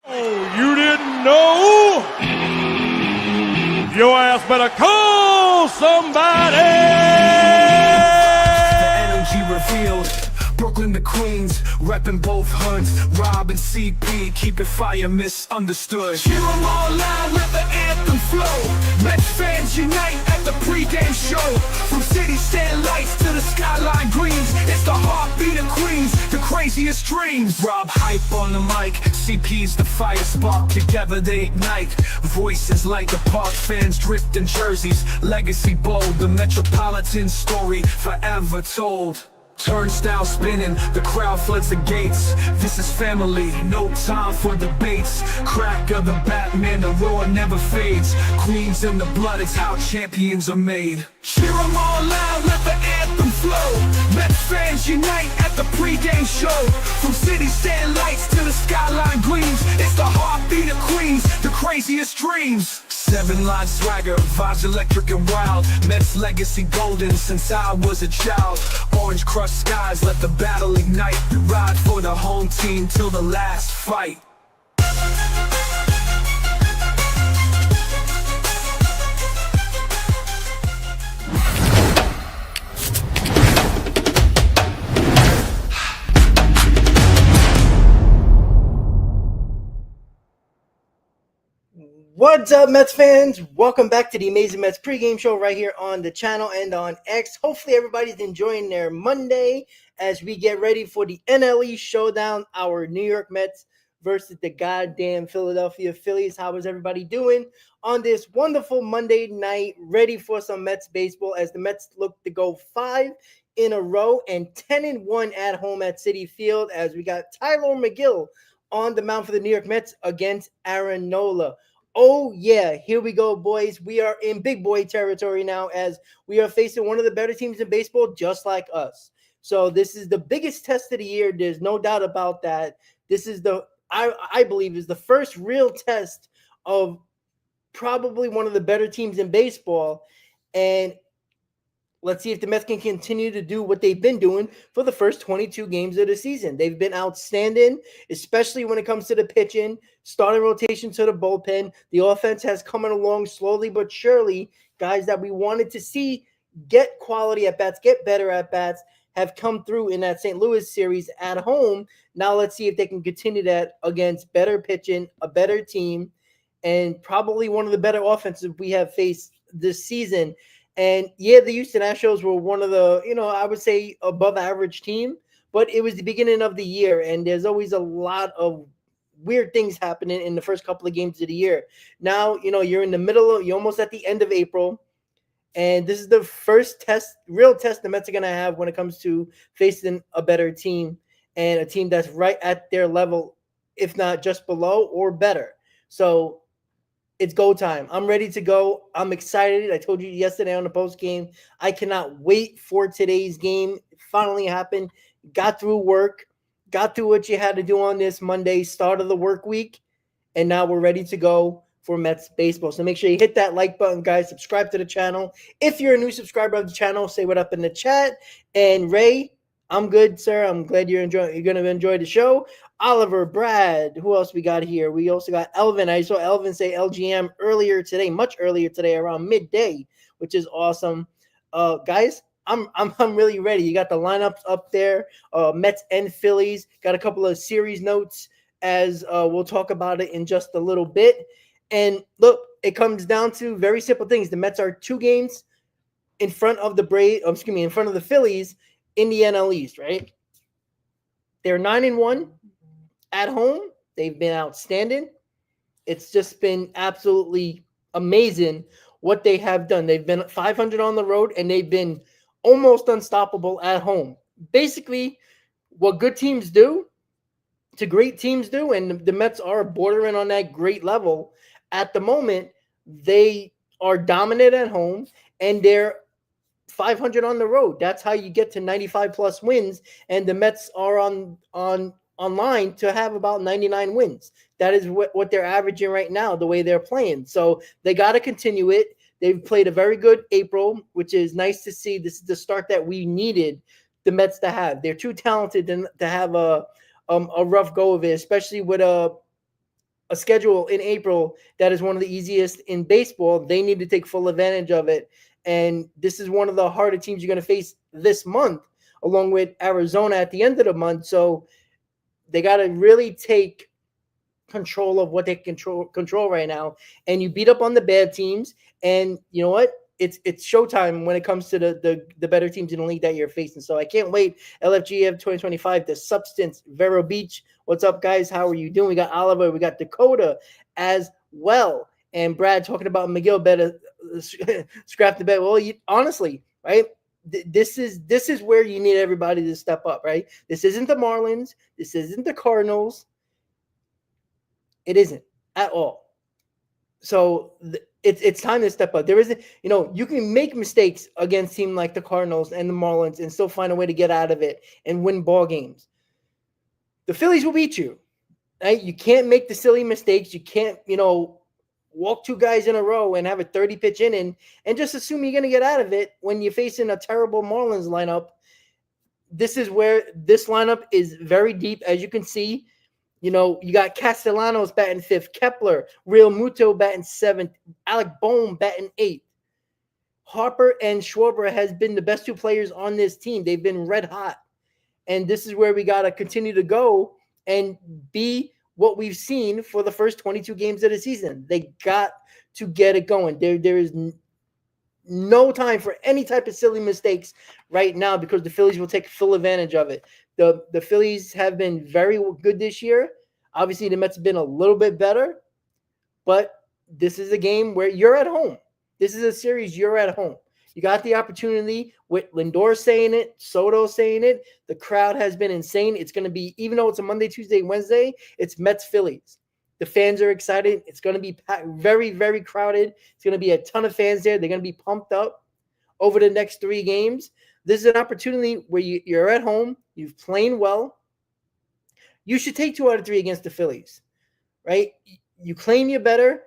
Oh, you didn't know? Your ass better call somebody! The energy revealed. Brooklyn to Queens, reppin' both hoods. Rob and CP, keep it fire, misunderstood. Cheer 'em all loud, let the anthem flow. Mets fans unite at the PreGame Show. From city stand lights to the skyline greens, it's the heartbeat of Queens, the craziest dreams. Rob hype on the mic, CP's the fire spark. Together they ignite, voices like the park. Fans dripped in jerseys, legacy bold. The Metropolitan story forever told. Turnstile spinning, the crowd floods the gates. This is family, no time for debates. Crack of the Batman, the roar never fades. Queens in the blood, it's how champions are made. Cheer 'em all loud, let the anthem flow. Mets fans unite at the PreGame Show. From city stand lights to the skyline greens, it's the heartbeat of Queens, the craziest dreams. 7-line swagger, vibes electric and wild. Mets legacy golden since I was a child. Orange crushed skies, let the battle ignite. Ride for the home team till the last fight. What's up, Mets fans? Welcome back to the Amazing Mets pregame show right here on the channel and on X. Hopefully everybody's enjoying their Monday as we get ready for the NLE showdown, our New York Mets versus the goddamn Philadelphia Phillies. How is everybody doing on this wonderful Monday night, ready for some Mets baseball as the Mets look to go 5 in a row and 10-1 at home at Citi Field as we got Tylor Megill on the mound for the New York Mets against Aaron Nola. Oh, yeah, here we go, boys. We are in big boy territory now as we are facing one of the better teams in baseball just like us. So this is the biggest test of the year. There's no doubt about that. This is I believe, is the first real test of probably one of the better teams in baseball. And let's see if the Mets can continue to do what they've been doing for the first 22 games of the season. They've been outstanding, especially when it comes to the pitching, starting rotation to the bullpen. The offense has come along slowly but surely. Guys that we wanted to see get quality at-bats, get better at-bats, have come through in that St. Louis series at home. Now let's see if they can continue that against better pitching, a better team, and probably one of the better offenses we have faced this season. And yeah, the Houston Astros were one of the, I would say above average team, but it was the beginning of the year. And there's always a lot of weird things happening in the first couple of games of the year. Now, you're in the you're almost at the end of April. And this is the first real test the Mets are going to have when it comes to facing a better team and a team that's right at their level, if not just below or better. So it's go time. I'm ready to go. I'm excited. I told you yesterday on the post game, I cannot wait for today's game. It finally happened. Got through work, got through what you had to do on this Monday, start of the work week, and now we're ready to go for Mets baseball. So make sure you hit that like button, guys. Subscribe to the channel. If you're a new subscriber of the channel, say what up in the chat. And Ray, I'm good, sir. I'm glad you're going to enjoy the show. Oliver, Brad, who else we got here? We also got Elvin. I saw Elvin say LGM earlier today, much earlier today, around midday, which is awesome. Guys, I'm really ready. You got the lineups up there, Mets and Phillies. Got a couple of series notes as we'll talk about it in just a little bit. And look, it comes down to very simple things. The Mets are 2 games in front of in front of the Phillies in the NL East, right? They're 9-1 at home. They've been outstanding. It's just been absolutely amazing what they have done. They've been 500 on the road, and they've been almost unstoppable at home. Basically, what good teams do to great teams do, and the Mets are bordering on that great level at the moment. They are dominant at home, and they're 500 on the road. That's how you get to 95 plus wins, and the Mets are on line to have about 99 wins. That is what they're averaging right now, the way they're playing. So they got to continue it. They've played a very good April, which is nice to see. This is the start that we needed the Mets to have. They're too talented to have a rough go of it, especially with a schedule in April that is one of the easiest in baseball. They need to take full advantage of it. And this is one of the harder teams you're going to face this month, along with Arizona at the end of the month. So they got to really take control of what they control right now. And you beat up on the bad teams. And you know what? It's showtime when it comes to the better teams in the league that you're facing. So I can't wait. LFGF 2025, the Substance, Vero Beach. What's up, guys? How are you doing? We got Oliver, we got Dakota as well. And Brad talking about Megill better scrap the bet. Well, honestly, right? This is where you need everybody to step up, right? This isn't the Marlins. This isn't the Cardinals. It isn't at all. So it's time to step up. There isn't, you can make mistakes against teams like the Cardinals and the Marlins and still find a way to get out of it and win ball games. The Phillies will beat you, right? You can't make the silly mistakes. You can't, walk two guys in a row and have a 30-pitch inning and just assume you're going to get out of it when you're facing a terrible Marlins lineup. This is where this lineup is very deep, as you can see. You got Castellanos batting 5th, Kepler, Real Muto batting 7th, Alec Bohm batting 8th. Harper and Schwarber has been the best 2 players on this team. They've been red hot. And this is where we got to continue to go and be what we've seen for the first 22 games of the season. They got to get it going. There is no time for any type of silly mistakes right now because the Phillies will take full advantage of it. The Phillies have been very good this year. Obviously, the Mets have been a little bit better, but this is a game where you're at home. This is a series you're at home. You got the opportunity with Lindor saying it, Soto saying it. The crowd has been insane. It's going to be, even though it's a Monday, Tuesday, Wednesday, it's Mets Phillies. The fans are excited. It's going to be very, very crowded. It's going to be a ton of fans there. They're going to be pumped up over the next 3 games. This is an opportunity where you're at home. You've played well. You should take 2 out of 3 against the Phillies, right? You claim you're better.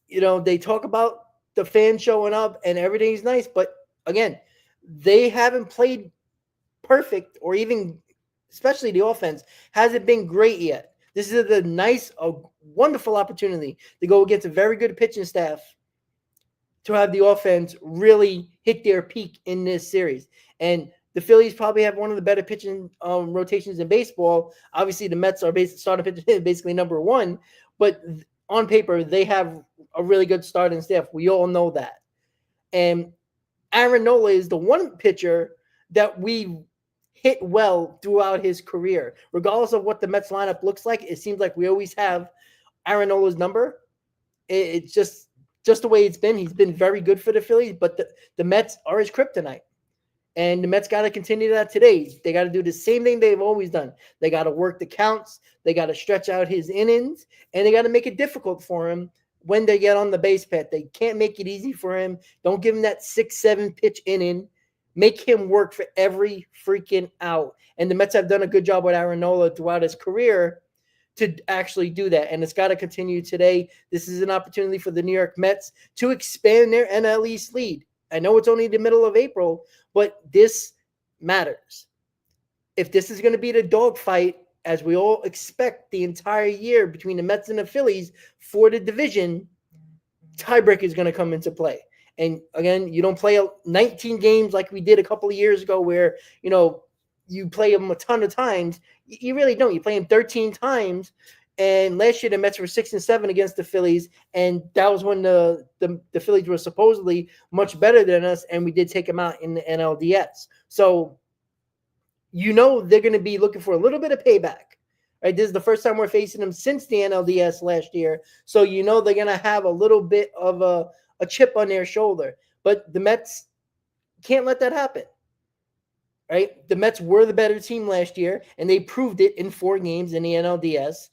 They talk about the fans showing up and everything's nice. But again, they haven't played perfect or even, especially the offense, hasn't been great yet. This is a wonderful opportunity to go against a very good pitching staff to have the offense really hit their peak in this series. And the Phillies probably have one of the better pitching rotations in baseball. Obviously, the Mets are starting pitching basically number 1, but on paper, they have a really good starting staff. We all know that. And Aaron Nola is the one pitcher that we hit well throughout his career. Regardless of what the Mets lineup looks like, it seems like we always have Aaron Nola's number. It's just the way it's been. He's been very good for the Phillies, but the Mets are his kryptonite. And the Mets got to continue that today. They got to do the same thing they've always done. They got to work the counts. They got to stretch out his innings. And they got to make it difficult for him when they get on the base path. They can't make it easy for him. Don't give him that 6-7 pitch inning. Make him work for every freaking out. And the Mets have done a good job with Aaron Nola throughout his career to actually do that. And it's got to continue today. This is an opportunity for the New York Mets to expand their NL East lead. I know it's only the middle of April, but this matters. If this is going to be the dogfight, as we all expect the entire year between the Mets and the Phillies for the division, tiebreaker is going to come into play. And again, you don't play 19 games like we did a couple of years ago where, you play them a ton of times. You really don't. You play them 13 times. And last year, the Mets were 6-7 against the Phillies, and that was when the Phillies were supposedly much better than us, and we did take them out in the NLDS. So, they're going to be looking for a little bit of payback. Right? This is the first time we're facing them since the NLDS last year, so they're going to have a little bit of a chip on their shoulder. But the Mets can't let that happen. Right? The Mets were the better team last year, and they proved it in 4 games in the NLDS.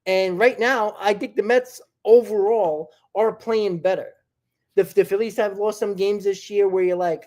And right now, I think the Mets overall are playing better. The Phillies have lost some games this year where you're like,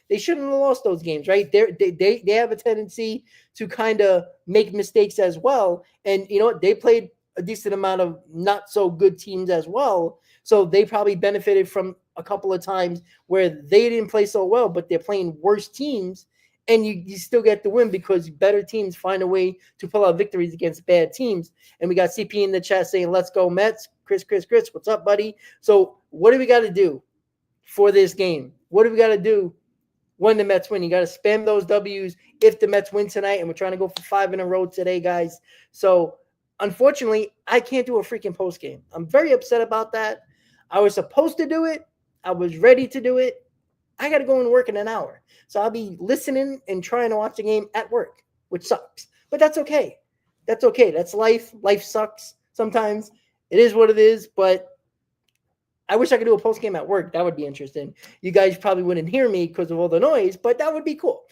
they shouldn't have lost those games, right? They have a tendency to kind of make mistakes as well. And they played a decent amount of not so good teams as well. So they probably benefited from a couple of times where they didn't play so well, but they're playing worse teams. and you still get the win because better teams find a way to pull out victories against bad teams. And we got CP in the chat saying, let's go Mets. Chris, what's up, buddy? So what do we got to do for this game? What do we got to do when the Mets win? You got to spam those W's if the Mets win tonight, and we're trying to go for 5 in a row today, guys. So unfortunately, I can't do a freaking post game. I'm very upset about that. I was supposed to do it. I was ready to do it. I got to go and work in an hour. So I'll be listening and trying to watch the game at work, which sucks. But that's okay. That's okay. That's life. Life sucks sometimes. It is what it is, but I wish I could do a post game at work. That would be interesting. You guys probably wouldn't hear me because of all the noise, but that would be cool.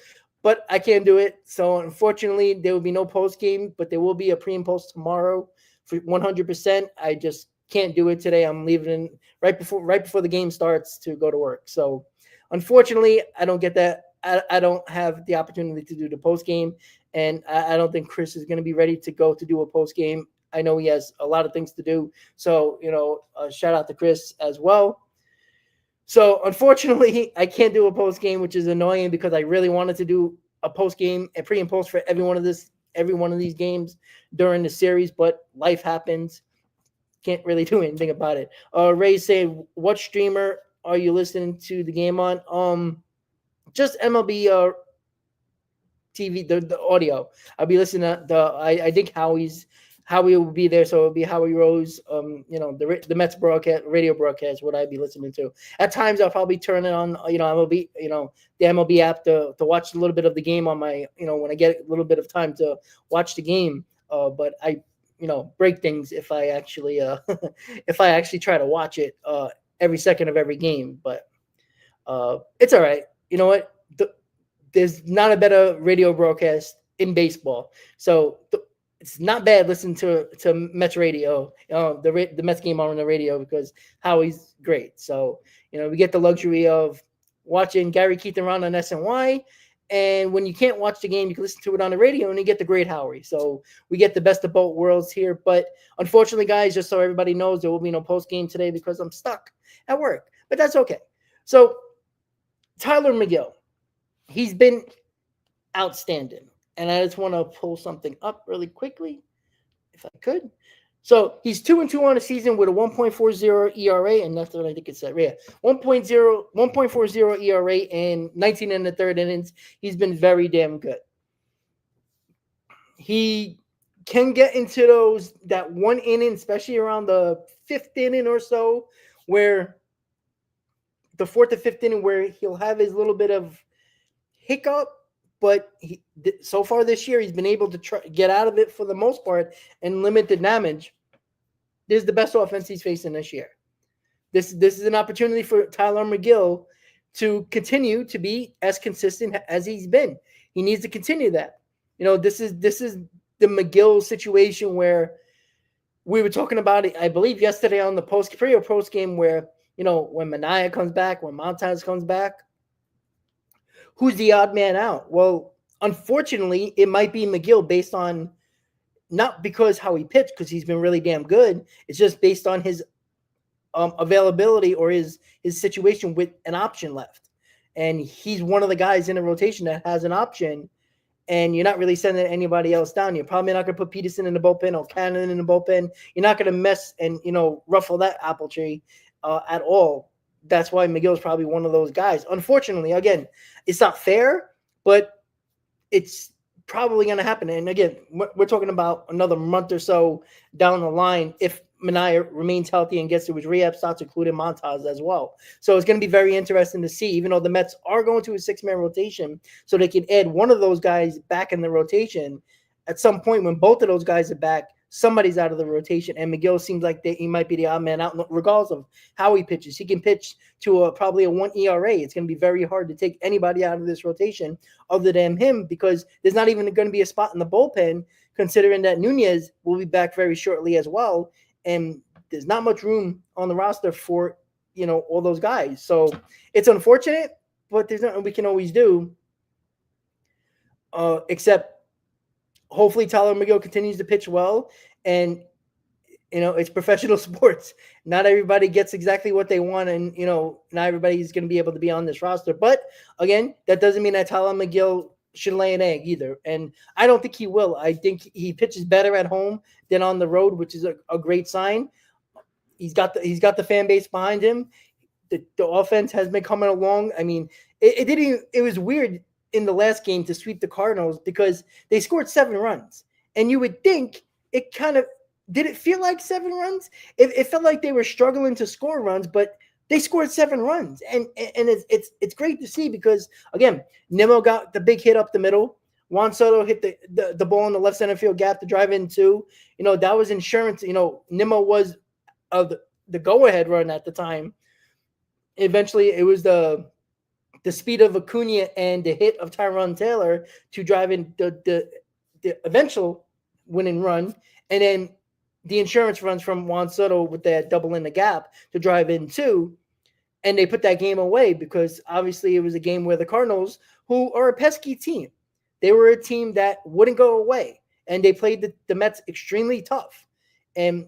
But I can't do it. So unfortunately, there will be no post game, but there will be a pre and post tomorrow for 100%. I just can't do it today. I'm leaving right before the game starts to go to work. So unfortunately, I don't get that. I don't have the opportunity to do the post game, and I don't think Chris is going to be ready to go to do a post game. I know he has a lot of things to do. So, shout out to Chris as well. So, unfortunately, I can't do a post game, which is annoying because I really wanted to do a post game, a pre and post for every one of these games during the series, but life happens. Can't really do anything about it. Ray saying, what streamer are you listening to the game on? Just MLB TV, the audio. I'll be listening to I think Howie will be there, so it'll be Howie Rose, the Mets broadcast, radio broadcast, what I'd be listening to. At times, I'll probably turn it on, MLB, the MLB app to watch a little bit of the game on my, when I get a little bit of time to watch the game. But I, break things if I actually, try to watch it every second of every game. But it's all right. You know what? There's not a better radio broadcast in baseball. So it's not bad listening to Mets radio, the Mets game on the radio, because Howie's great. So, we get the luxury of watching Gary Keith and Ron on SNY. And when you can't watch the game, you can listen to it on the radio and you get the great Howie. So we get the best of both worlds here. But unfortunately, guys, just so everybody knows, there will be no post game today because I'm stuck at work. But that's okay. So Tylor Megill, he's been outstanding. And I just want to pull something up really quickly, if I could. So he's 2-2 on the season with a 1.40 ERA, and that's what I think it's at. Yeah, 1.40 ERA in 19 and the third innings. He's been very damn good. He can get into that one inning, especially around the fifth inning or so, where the fourth or fifth inning, where he'll have his little bit of hiccup. But so far this year, he's been able to get out of it for the most part and limit the damage. This is the best offense he's facing this year. This is an opportunity for Tylor Megill to continue to be as consistent as he's been. He needs to continue that. This is the Megill situation where we were talking about it, I believe, yesterday on the post game where, when Mania comes back, when Montas comes back, who's the odd man out? Well, unfortunately, it might be Megill based on, not because how he pitched, because he's been really damn good. It's just based on his availability or his situation with an option left. And he's one of the guys in the rotation that has an option, and you're not really sending anybody else down. You're probably not going to put Peterson in the bullpen or Cannon in the bullpen. You're not going to mess and, ruffle that apple tree at all. That's why Megill is probably one of those guys. Unfortunately, again, it's not fair, but it's probably going to happen. And again, we're talking about another month or so down the line if Mania remains healthy and gets to his rehab starts, including Montas as well. So it's going to be very interesting to see, even though the Mets are going to a 6-man rotation, so they can add one of those guys back in the rotation. At some point when both of those guys are back, somebody's out of the rotation, and Megill seems like he might be the odd man out, regardless of how he pitches. He can pitch to probably a 1 ERA. It's going to be very hard to take anybody out of this rotation other than him, because there's not even going to be a spot in the bullpen, considering that Nunez will be back very shortly as well, and there's not much room on the roster for all those guys. So it's unfortunate, but there's nothing we can always do except hopefully Tylor Megill continues to pitch well. And, it's professional sports. Not everybody gets exactly what they want. And, not everybody's going to be able to be on this roster. But, again, that doesn't mean that Tylor Megill should lay an egg either. And I don't think he will. I think he pitches better at home than on the road, which is a great sign. He's got the fan base behind him. The offense has been coming along. I mean, it was weird in the last game to sweep the Cardinals because they scored 7 runs. And you would think it kind of did it feel like 7 runs? It felt like they were struggling to score runs, but they scored 7 runs. And it's great to see because again, Nimmo got the big hit up the middle. Juan Soto hit the ball in the left center field gap to drive in 2. That was insurance. Nimmo was the go-ahead run at the time. Eventually, it was the speed of Acuna and the hit of Tyrone Taylor to drive in the eventual winning run, and then the insurance runs from Juan Soto with that double in the gap to drive in 2, and they put that game away because obviously it was a game where the Cardinals, who are a pesky team, they were a team that wouldn't go away, and they played the Mets extremely tough. And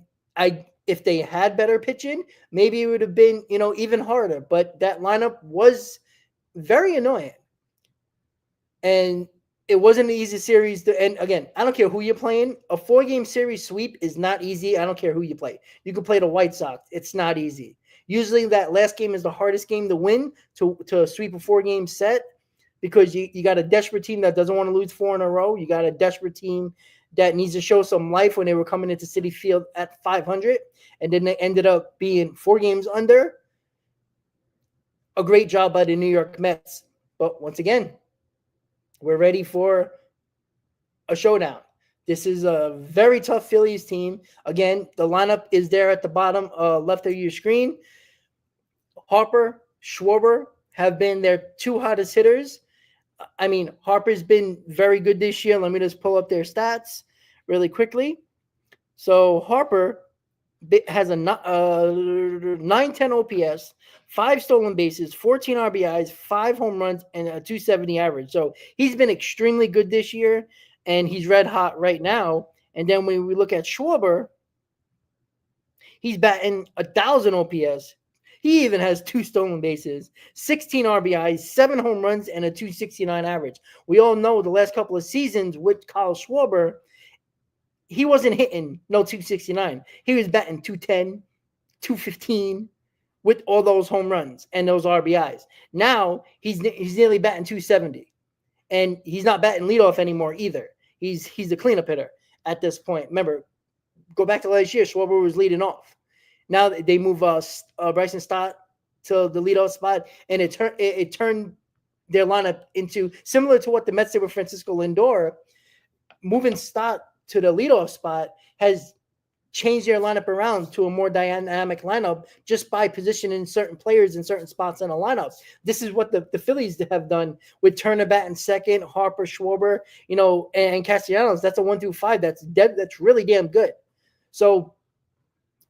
if they had better pitching, maybe it would have been, even harder. But that lineup was very annoying. And it wasn't an easy series. And again, I don't care who you're playing. A 4-game series sweep is not easy. I don't care who you play. You can play the White Sox. It's not easy. Usually that last game is the hardest game to win to sweep a 4-game set because you got a desperate team that doesn't want to lose 4 in a row. You got a desperate team that needs to show some life when they were coming into Citi Field at 500, and then they ended up being 4 games under. A great job by the New York Mets. But once again, we're ready for a showdown. This is a very tough Phillies team. Again, the lineup is there at the bottom left of your screen. Harper, Schwarber have been their 2 hottest hitters. I mean, Harper's been very good this year. Let me just pull up their stats really quickly. So Harper has a 910 OPS, 5 stolen bases, 14 RBIs, 5 home runs, and a 270 average. So he's been extremely good this year, and he's red hot right now. And then when we look at Schwarber, he's batting 1,000 OPS. He even has 2 stolen bases, 16 RBIs, 7 home runs, and a 269 average. We all know the last couple of seasons with Kyle Schwarber, he wasn't hitting no 269. He was batting 210, 215 with all those home runs and those RBIs. Now he's nearly batting 270, and he's not batting leadoff anymore either. He's a cleanup hitter at this point. Remember, go back to last year, Schwarber was leading off. Now they move Bryson Stott to the leadoff spot, and it turned their lineup into similar to what the Mets did with Francisco Lindor. Moving Stott to the leadoff spot has changed their lineup around to a more dynamic lineup just by positioning certain players in certain spots in a lineup. This is what the Phillies have done with Turner batting second, Harper, Schwarber, and Castellanos. That's a 1-2-5. That's really damn good. So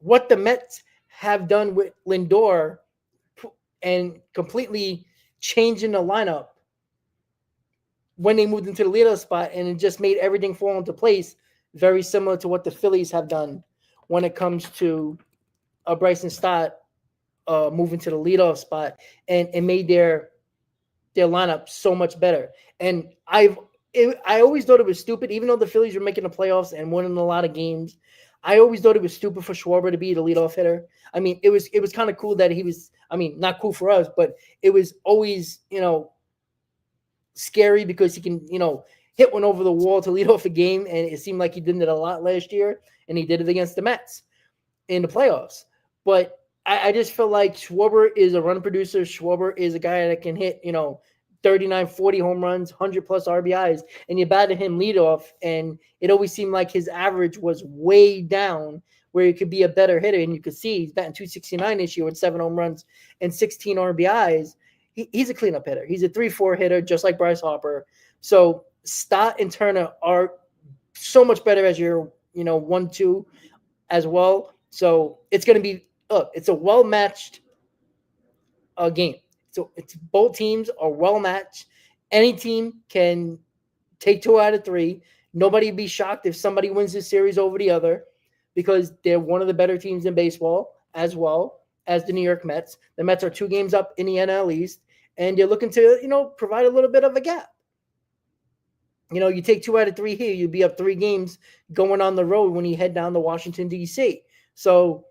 what the Mets have done with Lindor and completely changing the lineup when they moved into the leadoff spot, and it just made everything fall into place, very similar to what the Phillies have done when it comes to Bryson Stott moving to the leadoff spot, and it made their lineup so much better. And I always thought it was stupid, even though the Phillies were making the playoffs and winning a lot of games. I always thought it was stupid for Schwarber to be the leadoff hitter. I mean, it was kind of cool that he was. I mean, not cool for us, but it was always scary because he can hit one over the wall to lead off a game, and it seemed like he did it a lot last year, and he did it against the Mets in the playoffs. But I just feel like Schwarber is a run producer. Schwarber is a guy that can hit 39, 40 home runs, 100-plus RBIs, and you batted him leadoff, and it always seemed like his average was way down where he could be a better hitter, and you could see he's batting 269 this year with 7 home runs and 16 RBIs. He's a cleanup hitter. He's a 3-4 hitter, just like Bryce Harper. So Stott and Turner are so much better as your 1-2 as well. So it's going to be it's a well-matched game. So it's both teams are well matched. Any team can take 2 out of 3. Nobody would be shocked if somebody wins this series over the other because they're one of the better teams in baseball as well as the New York Mets. The Mets are 2 games up in the NL East, and they're looking to, provide a little bit of a gap. You take 2 out of 3 here, you'd be up 3 games going on the road when you head down to Washington, D.C. So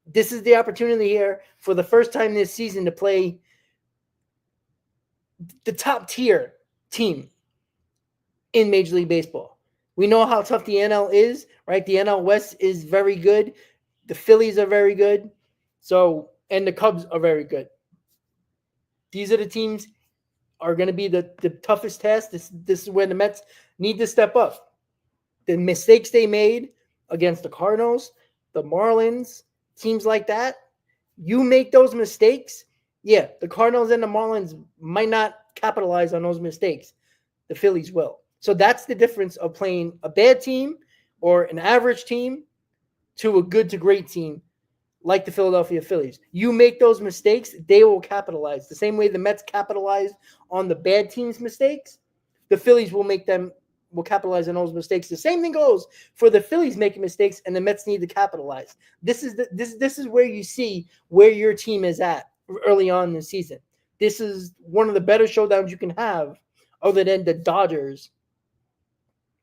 this is the opportunity here for the first time this season to play the top tier team in Major League Baseball. We know how tough the NL is, right? The NL West is very good. The Phillies are very good. So, and the Cubs are very good. These are the teams are going to be the toughest test. This is where the Mets need to step up. The mistakes they made against the Cardinals, the Marlins, teams like that, you make those mistakes, yeah, the Cardinals and the Marlins might not capitalize on those mistakes. The Phillies will. So that's the difference of playing a bad team or an average team to a good to great team like the Philadelphia Phillies. You make those mistakes, they will capitalize. The same way the Mets capitalized on the bad team's mistakes, the Phillies will capitalize on those mistakes. The same thing goes for the Phillies making mistakes, and the Mets need to capitalize. This is where you see where your team is at early on in the season. This is one of the better showdowns you can have, other than the Dodgers,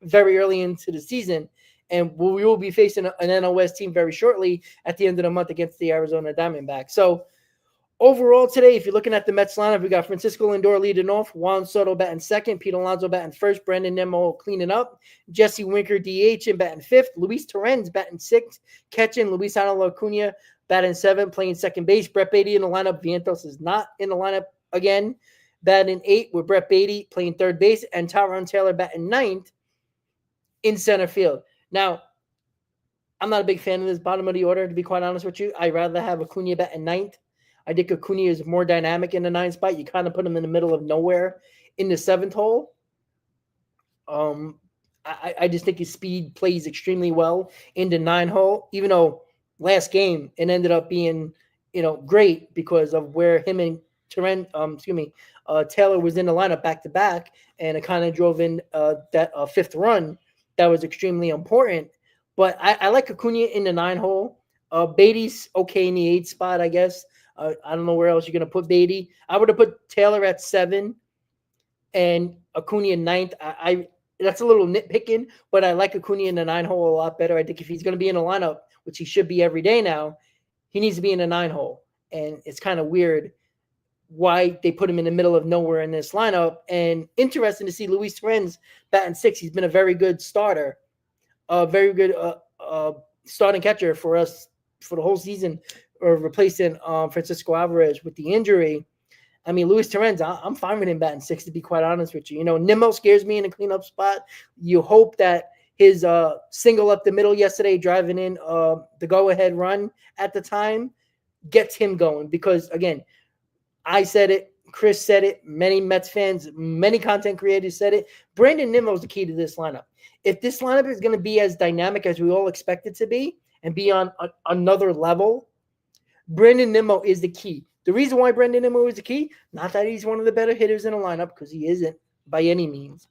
very early into the season. And we will be facing an NL West team very shortly at the end of the month against the Arizona Diamondbacks. So overall today, if you're looking at the Mets lineup, we got Francisco Lindor leading off, Juan Soto batting second, Pete Alonso batting first, Brandon Nimmo cleaning up, Jesse Winker DH and batting fifth, Luis Torrens batting sixth, catching Luis Angel Acuna batting seventh, playing second base, Brett Beatty in the lineup. Vientos is not in the lineup again, batting eighth with Brett Beatty playing third base, and Tyrone Taylor batting ninth in center field. Now, I'm not a big fan of this bottom of the order, to be quite honest with you. I'd rather have Acuna batting ninth. I think Acuna is more dynamic in the ninth spot. You kind of put him in the middle of nowhere in the seventh hole. I just think his speed plays extremely well in the 9 hole, even though last game it ended up being, great because of where him and Taylor was in the lineup back to back, and it kind of drove in that fifth run. That was extremely important. But I like Acuna in the 9 hole. Beatty's okay in the 8 spot, I guess. I don't know where else you're going to put Beatty. I would have put Taylor at 7 and Acuna in 9th. That's a little nitpicking, but I like Acuna in the 9 hole a lot better. I think if he's going to be in a lineup, which he should be every day now, he needs to be in the 9 hole. And it's kind of weird why they put him in the middle of nowhere in this lineup. And interesting to see Luis Torrens batting 6. He's been a very good starter, a very good starting catcher for us for the whole season, or replacing Francisco Alvarez with the injury. I mean, Luis Torrens, I'm fine with him batting 6, to be quite honest with you. Nimmo scares me in a cleanup spot. You hope that his single up the middle yesterday, driving in the go-ahead run at the time, gets him going. Because, again, I said it, Chris said it, many Mets fans, many content creators said it. Brandon Nimmo is the key to this lineup. If this lineup is going to be as dynamic as we all expect it to be and be on another level, Brandon Nimmo is the key. The reason why Brandon Nimmo is the key, not that he's one of the better hitters in the lineup, because he isn't by any means,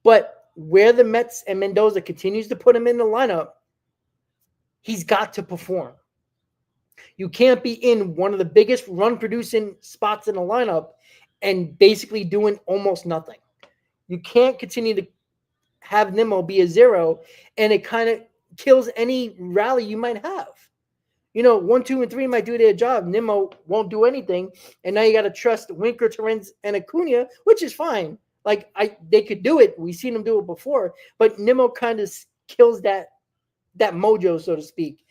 but where the Mets and Mendoza continues to put him in the lineup, he's got to perform. You can't be in one of the biggest run-producing spots in the lineup and basically doing almost nothing. You can't continue to have Nimmo be a 0, and it kind of kills any rally you might have. 1, 2, and 3 might do their job. Nimmo won't do anything, and now you got to trust Winker, Torrens, and Acuna, which is fine. They could do it. We've seen them do it before, but Nimmo kind of kills that mojo, so to speak.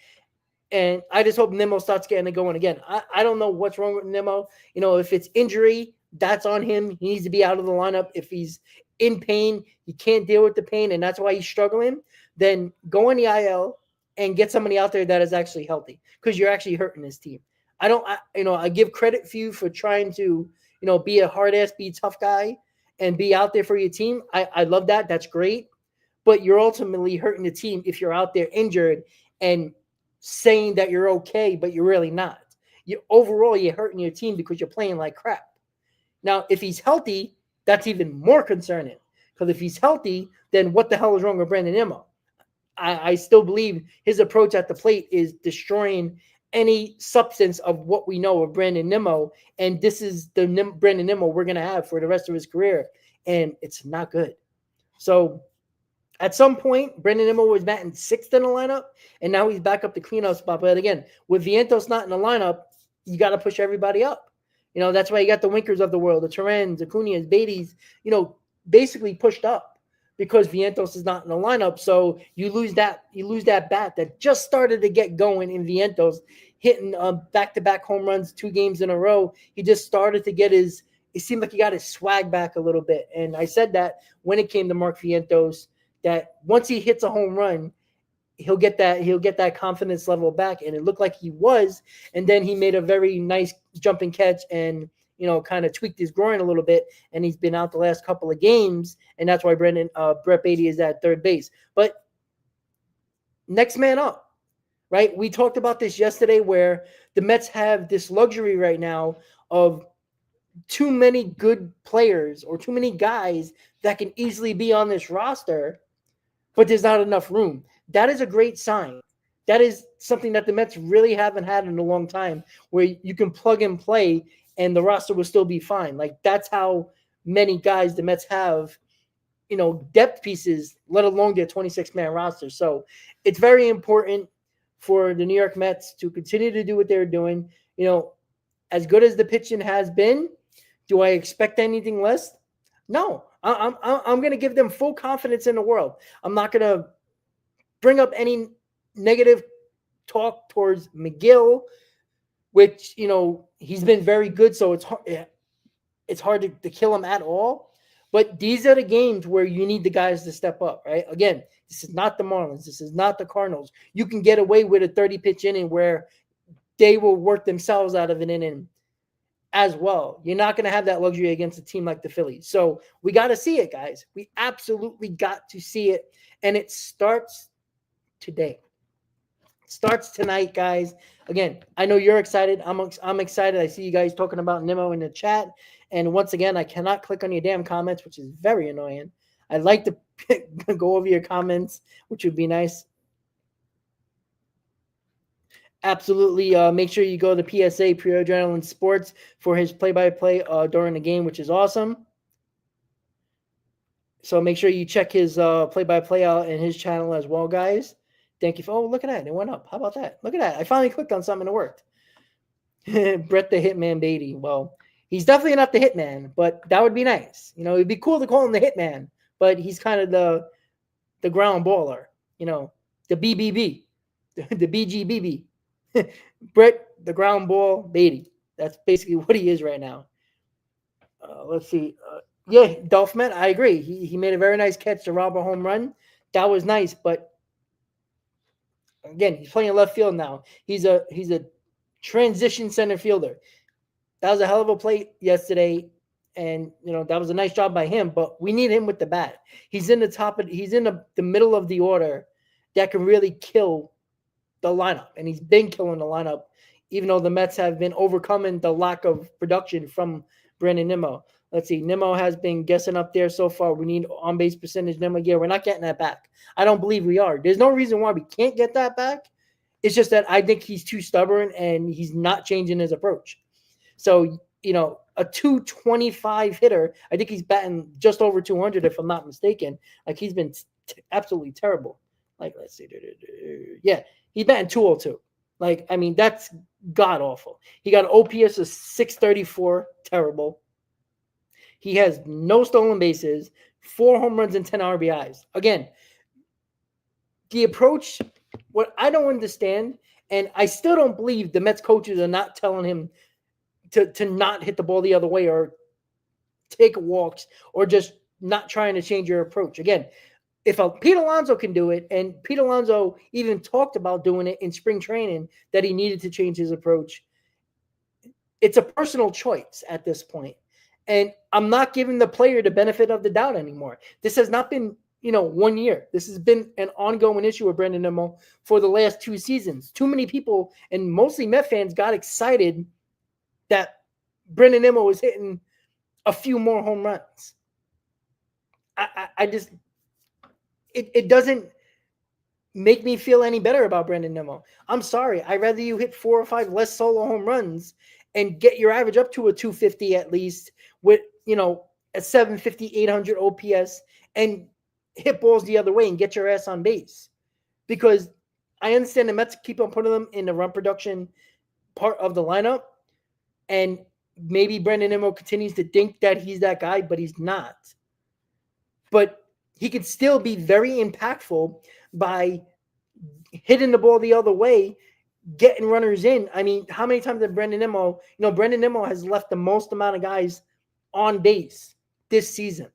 And I just hope Nimmo starts getting it going again. I don't know what's wrong with Nimmo. If it's injury, that's on him. He needs to be out of the lineup. If he's in pain, he can't deal with the pain, and that's why he's struggling, then go on the IL and get somebody out there that is actually healthy, because you're actually hurting this team. I give credit for you for trying to, be a hard ass, be a tough guy and be out there for your team. I love that. That's great. But you're ultimately hurting the team if you're out there injured and saying that you're okay, but you're really not. Overall, you're hurting your team because you're playing like crap. Now, if he's healthy, that's even more concerning, because if he's healthy, then what the hell is wrong with Brandon Nimmo? I still believe his approach at the plate is destroying any substance of what we know of Brandon Nimmo, and this is the Brandon Nimmo we're going to have for the rest of his career, and it's not good. So at some point, Brendan Nimmo was batting sixth in the lineup, and now he's back up the cleanup spot. But again, with Vientos not in the lineup, you got to push everybody up. That's why you got the Winkers of the world, the Terrens, Acuñas, Beatties, basically pushed up because Vientos is not in the lineup. So you lose that bat that just started to get going in Vientos, hitting back-to-back home runs 2 games in a row. He just started to get it seemed like he got his swag back a little bit. And I said that when it came to Mark Vientos, that once he hits a home run, he'll get that confidence level back. And it looked like he was. And then he made a very nice jumping catch and, kind of tweaked his groin a little bit. And he's been out the last couple of games. And that's why Brett Beatty is at third base. But next man up, right? We talked about this yesterday where the Mets have this luxury right now of too many good players or too many guys that can easily be on this roster, but there's not enough room. That is a great sign. That is something that the Mets really haven't had in a long time, where you can plug and play and the roster will still be fine. Like, that's how many guys the Mets have, depth pieces, let alone their 26-man roster. So it's very important for the New York Mets to continue to do what they're doing. As good as the pitching has been, do I expect anything less? No. I'm going to give them full confidence in the world. I'm not going to bring up any negative talk towards Megill, which, he's been very good, so it's hard to kill him at all. But these are the games where you need the guys to step up, right? Again, this is not the Marlins. This is not the Cardinals. You can get away with a 30-pitch inning where they will work themselves out of an inning as well. You're not going to have that luxury against a team like the Phillies. So we got to see it, guys. We absolutely got to see it. And it starts today. It starts tonight, guys. Again, I know you're excited. I'm excited. I see you guys talking about Nimmo in the chat. And once again, I cannot click on your damn comments, which is very annoying. I'd like to go over your comments, which would be nice. Absolutely. Make sure you go to PSA, Pre-Adrenaline Sports, for his play-by-play during the game, which is awesome. So make sure you check his play-by-play out in his channel as well, guys. Thank you for. Oh, look at that. It went up. How about that? Look at that. I finally clicked on something that worked. Brett the Hitman Beatty. Well, he's definitely not the Hitman, but that would be nice. It'd be cool to call him the Hitman, but he's kind of the ground baller, the BBB, the BGBB. Brett, the ground ball Beatty. That's basically what he is right now. Let's see. Yeah, Dolphman, I agree. He made a very nice catch to rob a home run. That was nice, but again, he's playing left field now. He's a transition center fielder. That was a hell of a play yesterday, and that was a nice job by him. But we need him with the bat. He's in the middle of the order that can really kill the lineup, and he's been killing the lineup, even though the Mets have been overcoming the lack of production from Brandon Nimmo. Let's see. Nimmo has been guessing up there so far. We need on-base percentage. Nimmo, yeah, we're not getting that back. I don't believe we are. There's no reason why we can't get that back. It's just that I think he's too stubborn and he's not changing his approach. So, a 225 hitter, I think he's batting just over 200 if I'm not mistaken. Like, he's been absolutely terrible. Like, let's see. Yeah, he's batting 202. Like, I mean, that's god-awful. He got an OPS of 634. Terrible. He has no stolen bases, 4 home runs and 10 RBIs. Again, the approach, what I don't understand, and I still don't believe the Mets coaches are not telling him to not hit the ball the other way or take walks or just not trying to change your approach. Again, if Pete Alonso can do it, and Pete Alonso even talked about doing it in spring training, that he needed to change his approach, it's a personal choice at this point. And I'm not giving the player the benefit of the doubt anymore. This has not been, 1 year. This has been an ongoing issue with Brandon Nimmo for the last 2 seasons. Too many people, and mostly Met fans, got excited that Brandon Nimmo was hitting a few more home runs. I just, it doesn't make me feel any better about Brandon Nimmo. I'm sorry. I'd rather you hit 4 or 5 less solo home runs and get your average up to a 250 at least with, a 750, 800 OPS, and hit balls the other way and get your ass on base. Because I understand the Mets keep on putting them in the run production part of the lineup, and maybe Brandon Nimmo continues to think that he's that guy, but he's not. But he could still be very impactful by hitting the ball the other way, getting runners in. I mean, how many times did Brandon Nimmo, Brandon Nimmo has left the most amount of guys on base this season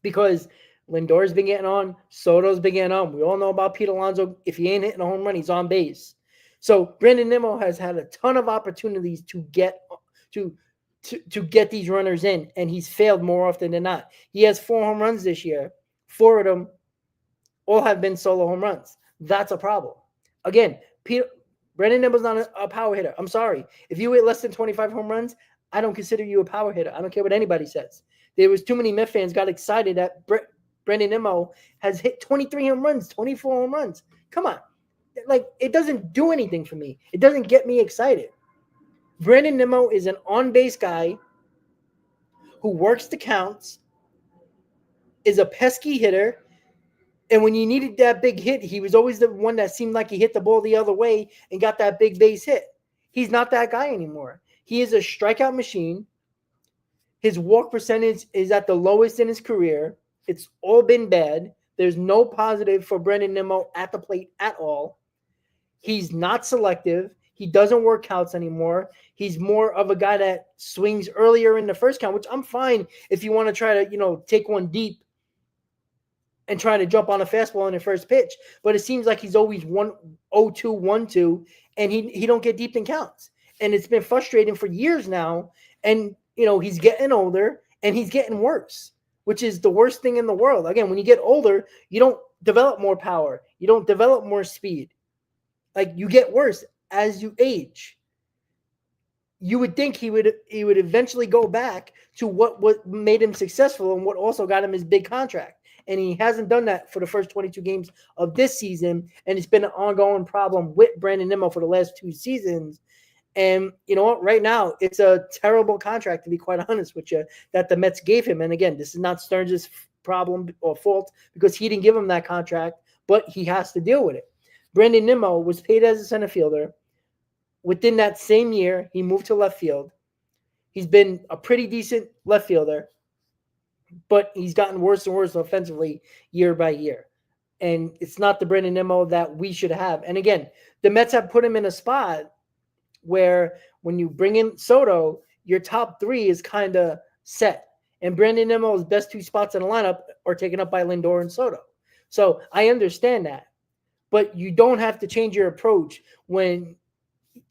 because Lindor's been getting on, Soto's been getting on. We all know about Pete Alonso. If he ain't hitting a home run, he's on base. So Brandon Nimmo has had a ton of opportunities to get these runners in, and he's failed more often than not. He has 4 home runs this year. 4 of them all have been solo home runs. That's a problem. Again, Brandon Nimmo's not a power hitter. I'm sorry. If you hit less than 25 home runs, I don't consider you a power hitter. I don't care what anybody says. There was too many Mets fans got excited that Brandon Nimmo has hit 23 home runs, 24 home runs. Come on. Like, it doesn't do anything for me. It doesn't get me excited. Brandon Nimmo is an on-base guy who works the counts, is a pesky hitter, and when you needed that big hit, he was always the one that seemed like he hit the ball the other way and got that big base hit. He's not that guy anymore. He is a strikeout machine. His walk percentage is at the lowest in his career. It's all been bad. There's no positive for Brandon Nimmo at the plate at all. He's not selective. He doesn't work counts anymore. He's more of a guy that swings earlier in the first count, which I'm fine if you want to try to, take one deep and try to jump on a fastball in the first pitch. But it seems like he's always 1-0-2, 1-2, and he don't get deep in counts. And it's been frustrating for years now. And, he's getting older and he's getting worse, which is the worst thing in the world. Again, when you get older, you don't develop more power. You don't develop more speed. Like, you get worse as you age. You would think he would eventually go back to what made him successful and what also got him his big contract. And he hasn't done that for the first 22 games of this season. And it's been an ongoing problem with Brandon Nimmo for the last 2 seasons. And you know what? Right now, it's a terrible contract, to be quite honest with you, that the Mets gave him. And again, this is not Stearns' problem or fault because he didn't give him that contract, but he has to deal with it. Brandon Nimmo was paid as a center fielder. Within that same year, he moved to left field. He's been a pretty decent left fielder, but he's gotten worse and worse offensively year by year. And it's not the Brandon Nimmo that we should have. And again, the Mets have put him in a spot where when you bring in Soto, your top 3 is kind of set. And Brandon Nimmo's best 2 spots in the lineup are taken up by Lindor and Soto. So I understand that. But you don't have to change your approach when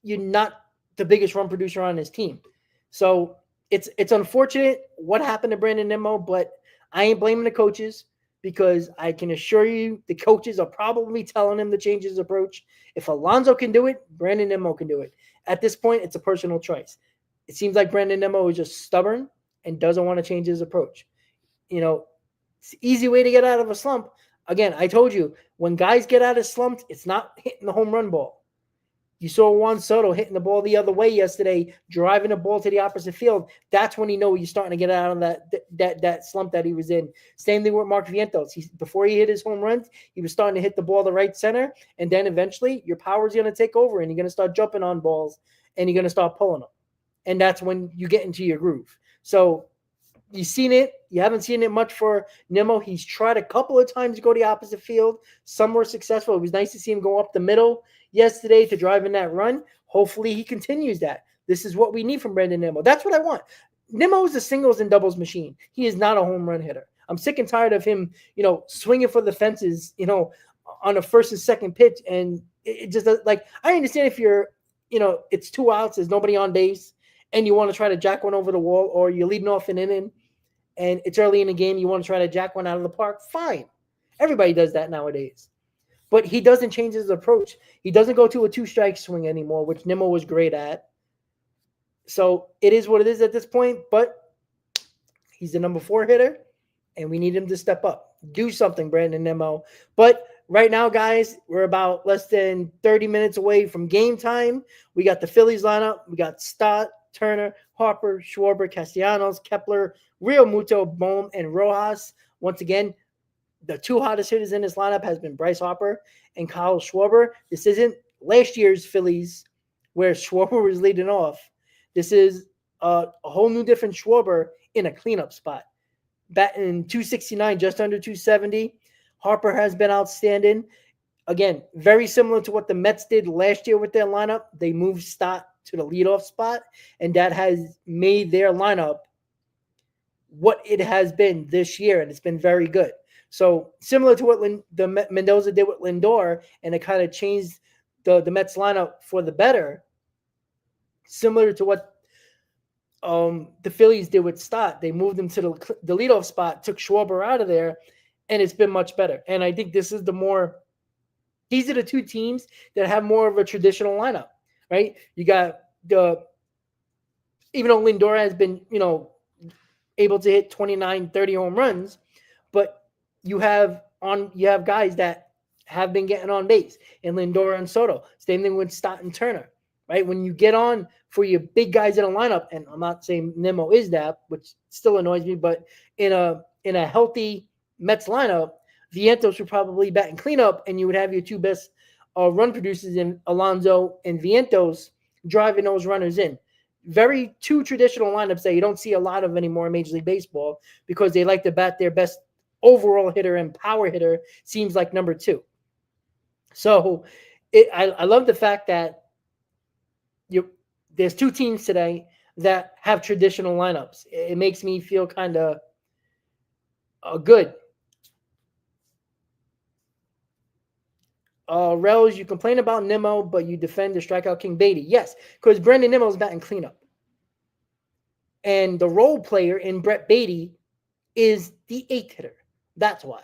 you're not the biggest run producer on his team. So it's unfortunate what happened to Brandon Nimmo, but I ain't blaming the coaches because I can assure you the coaches are probably telling him to change his approach. If Alonso can do it, Brandon Nimmo can do it. At this point, it's a personal choice. It seems like Brandon Nimmo is just stubborn and doesn't want to change his approach. It's an easy way to get out of a slump. Again, I told you, when guys get out of slumps, it's not hitting the home run ball. You saw Juan Soto hitting the ball the other way yesterday, driving the ball to the opposite field. That's when you know you're starting to get out of that slump that he was in. Same thing with Mark Vientos. Before he hit his home runs, he was starting to hit the ball to right center, and then eventually your power's going to take over, and you're going to start jumping on balls, and you're going to start pulling them. And that's when you get into your groove. So you've seen it. You haven't seen it much for Nimmo. He's tried a couple of times to go the opposite field. Some were successful. It was nice to see him go up the middle yesterday to drive in that run. Hopefully he continues that. This is what we need from Brandon Nimmo. That's what I want. Nimmo is a singles and doubles machine. He is not a home run hitter. I'm sick and tired of him, swinging for the fences, on a first and second pitch. And it just like, I understand if you're, it's 2 outs, there's nobody on base, and you want to try to jack one over the wall, or you're leading off an inning and it's early in the game, you want to try to jack one out of the park, fine. Everybody does that nowadays. But he doesn't change his approach. He doesn't go to a 2-strike swing anymore, which Nimmo was great at. So it is what it is at this point, but he's the number 4 hitter, and we need him to step up. Do something, Brandon Nimmo. But right now, guys, we're about less than 30 minutes away from game time. We got the Phillies lineup. We got Stott, Turner, Harper, Schwarber, Castellanos, Kepler, Real Muto, Bohm, and Rojas. Once again, the two hottest hitters in this lineup has been Bryce Harper and Kyle Schwarber. This isn't last year's Phillies where Schwarber was leading off. This is a whole new different Schwarber in a cleanup spot. Batting 269, just under 270. Harper has been outstanding. Again, very similar to what the Mets did last year with their lineup. They moved Stott to the leadoff spot, and that has made their lineup what it has been this year, and it's been very good. So similar to what the Mendoza did with Lindor, and it kind of changed the Mets lineup for the better, similar to what the Phillies did with Stott. They moved him to the leadoff spot, took Schwarber out of there, and it's been much better. And I think these are the two teams that have more of a traditional lineup, right? You got even though Lindor has been, able to hit 29, 30 home runs, but you have guys that have been getting on base, and Lindor and Soto. Same thing with Stott and Turner, right? When you get on for your big guys in a lineup, and I'm not saying Nimmo is that, which still annoys me, but in a healthy Mets lineup, Vientos would probably bat and cleanup, and you would have your two best run producers in Alonso and Vientos driving those runners in. Very two traditional lineups that you don't see a lot of anymore in Major League Baseball because they like to bat their best overall hitter and power hitter seems like number two. So I love the fact that there's two teams today that have traditional lineups. It makes me feel kind of good. Rels, you complain about Nimmo, but you defend the strikeout king Beatty. Yes, because Brandon Nimmo is batting cleanup. And the role player in Brett Beatty is the eighth hitter. That's why.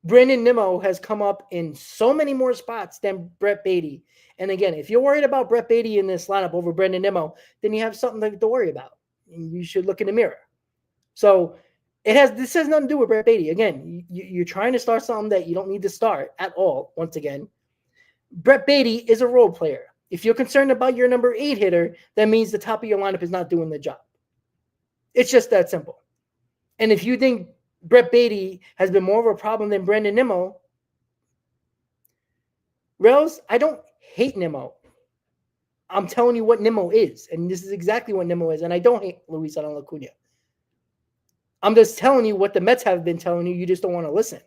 Brandon Nimmo has come up in so many more spots than Brett Beatty. And again, if you're worried about Brett Beatty in this lineup over Brandon Nimmo, then you have something to worry about. And you should look in the mirror. So this has nothing to do with Brett Beatty. Again, you're trying to start something that you don't need to start at all. Once again, Brett Beatty is a role player. If you're concerned about your number 8 hitter, that means the top of your lineup is not doing the job. It's just that simple. And if you think Brett Beatty has been more of a problem than Brandon Nimmo, Rels, I don't hate Nimmo. I'm telling you what Nimmo is, and this is exactly what Nimmo is. And I don't hate Luis Acuna. I'm just telling you what the Mets have been telling you. You just don't want to listen.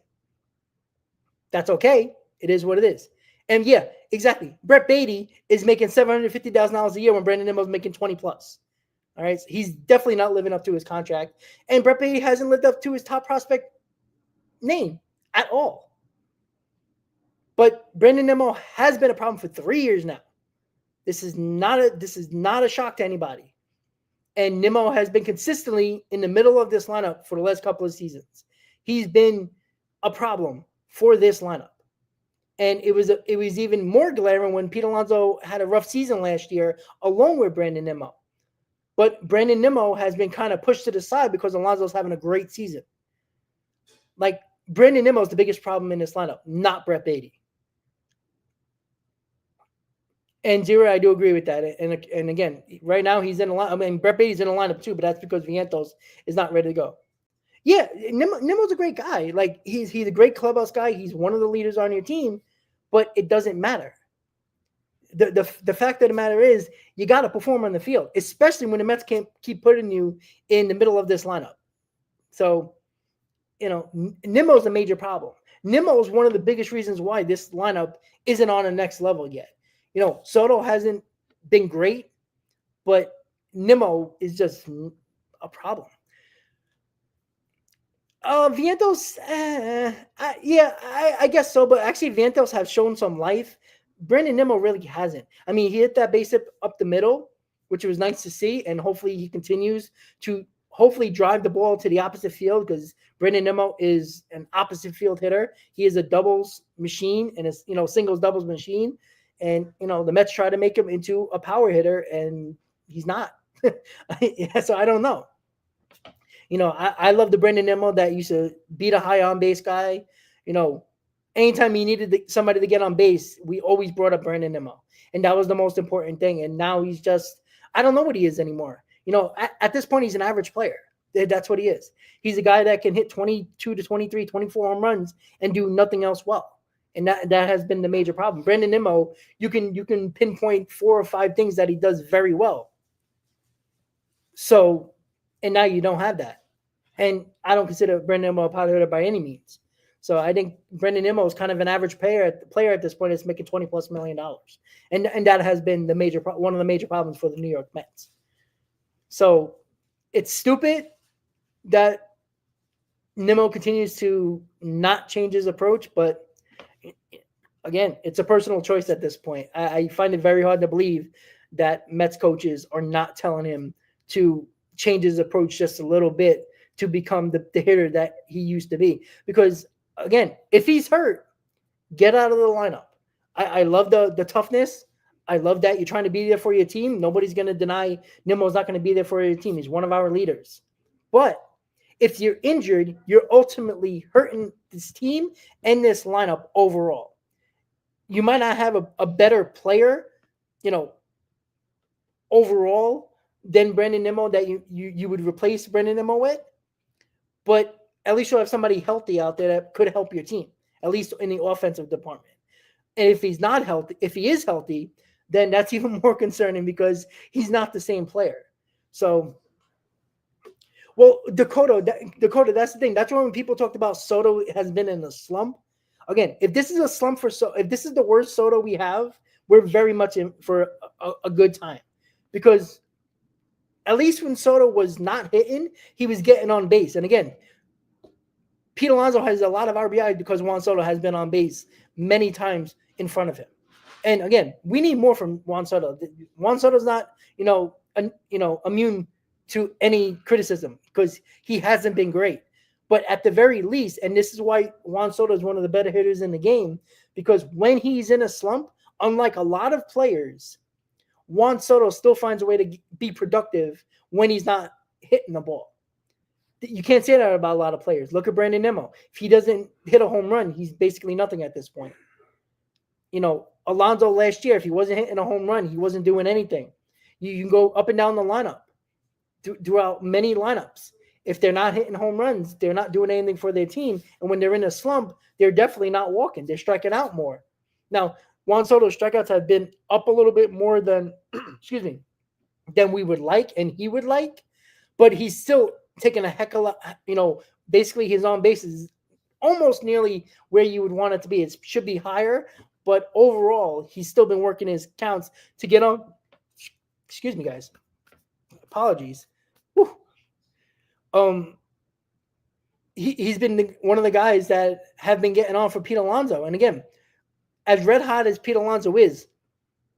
That's okay. It is what it is. And yeah, exactly. Brett Beatty is making $750,000 a year when Brandon Nimmo is making 20 plus. All right. So he's definitely not living up to his contract. And Brett Beatty hasn't lived up to his top prospect name at all. But Brandon Nimmo has been a problem for 3 years now. This is not a shock to anybody. And Nimmo has been consistently in the middle of this lineup for the last couple of seasons. He's been a problem for this lineup. And it was even more glaring when Pete Alonso had a rough season last year along with Brandon Nimmo. But Brandon Nimmo has been kind of pushed to the side because Alonso's having a great season. Like, Brandon Nimmo is the biggest problem in this lineup, not Brett Beatty. And Zero, I do agree with that. And again, right now he's in a line. I mean, Brett Beatty's in a lineup too, but that's because Vientos is not ready to go. Yeah, Nimmo's a great guy. Like, he's a great clubhouse guy. He's one of the leaders on your team, but it doesn't matter. The fact of the matter is you got to perform on the field, especially when the Mets can't keep putting you in the middle of this lineup. So, Nimmo's a major problem. Nimmo is one of the biggest reasons why this lineup isn't on the next level yet. Soto hasn't been great, but Nimmo is just a problem. Vientos, I guess so, but actually Vientos have shown some life. Brandon Nimmo really hasn't. I mean, he hit that base up the middle, which was nice to see, and hopefully he continues to drive the ball to the opposite field because Brandon Nimmo is an opposite field hitter. He is a doubles machine and a singles doubles machine. And, the Mets try to make him into a power hitter, and he's not. So I don't know. I love the Brandon Nimmo that used to beat a high on-base guy. Anytime he needed somebody to get on base, we always brought up Brandon Nimmo. And that was the most important thing. And now he's just – I don't know what he is anymore. At this point, he's an average player. That's what he is. He's a guy that can hit 22 to 23, 24 home runs and do nothing else well. And that has been the major problem. Brandon Nimmo, you can pinpoint 4 or 5 things that he does very well. So, and now you don't have that. And I don't consider Brandon Nimmo a power hitter by any means. So I think Brandon Nimmo is kind of an average player at this point. It's making $20+ million, and that has been one of the major problems for the New York Mets. So it's stupid that Nimmo continues to not change his approach, but again, it's a personal choice at this point. I find it very hard to believe that Mets coaches are not telling him to change his approach just a little bit to become the hitter that he used to be. Because, again, if he's hurt, get out of the lineup. I love the toughness. I love that you're trying to be there for your team. Nobody's going to deny Nimmo's not going to be there for your team. He's one of our leaders. But if you're injured, you're ultimately hurting this team and this lineup overall. You might not have a better player, overall than Brandon Nimmo that you would replace Brandon Nimmo with, but at least you'll have somebody healthy out there that could help your team, at least in the offensive department. And if he's not healthy, if he is healthy, then that's even more concerning because he's not the same player. So, well, Dakota, that's the thing. That's when people talked about Soto has been in a slump. Again, if this is a slump for Soto, if this is the worst Soto we have, we're very much in for a good time. Because at least when Soto was not hitting, he was getting on base. And again, Pete Alonso has a lot of RBI because Juan Soto has been on base many times in front of him. And again, we need more from Juan Soto. Juan Soto's not, immune to any criticism because he hasn't been great. But at the very least, and this is why Juan Soto is one of the better hitters in the game, because when he's in a slump, unlike a lot of players, Juan Soto still finds a way to be productive when he's not hitting the ball. You can't say that about a lot of players. Look at Brandon Nimmo. If he doesn't hit a home run, he's basically nothing at this point. Alonso last year, if he wasn't hitting a home run, he wasn't doing anything. You can go up and down the lineup throughout many lineups. If they're not hitting home runs, they're not doing anything for their team. And when they're in a slump, they're definitely not walking. They're striking out more. Now, Juan Soto's strikeouts have been up a little bit more than, than we would like and he would like, but he's still taking a heck of a lot, basically his on base is almost nearly where you would want it to be. It should be higher, but overall, he's still been working his counts to get on. Excuse me, guys. Apologies. Whew. He's been one of the guys that have been getting on for Pete Alonso. And again, as red hot as Pete Alonso is,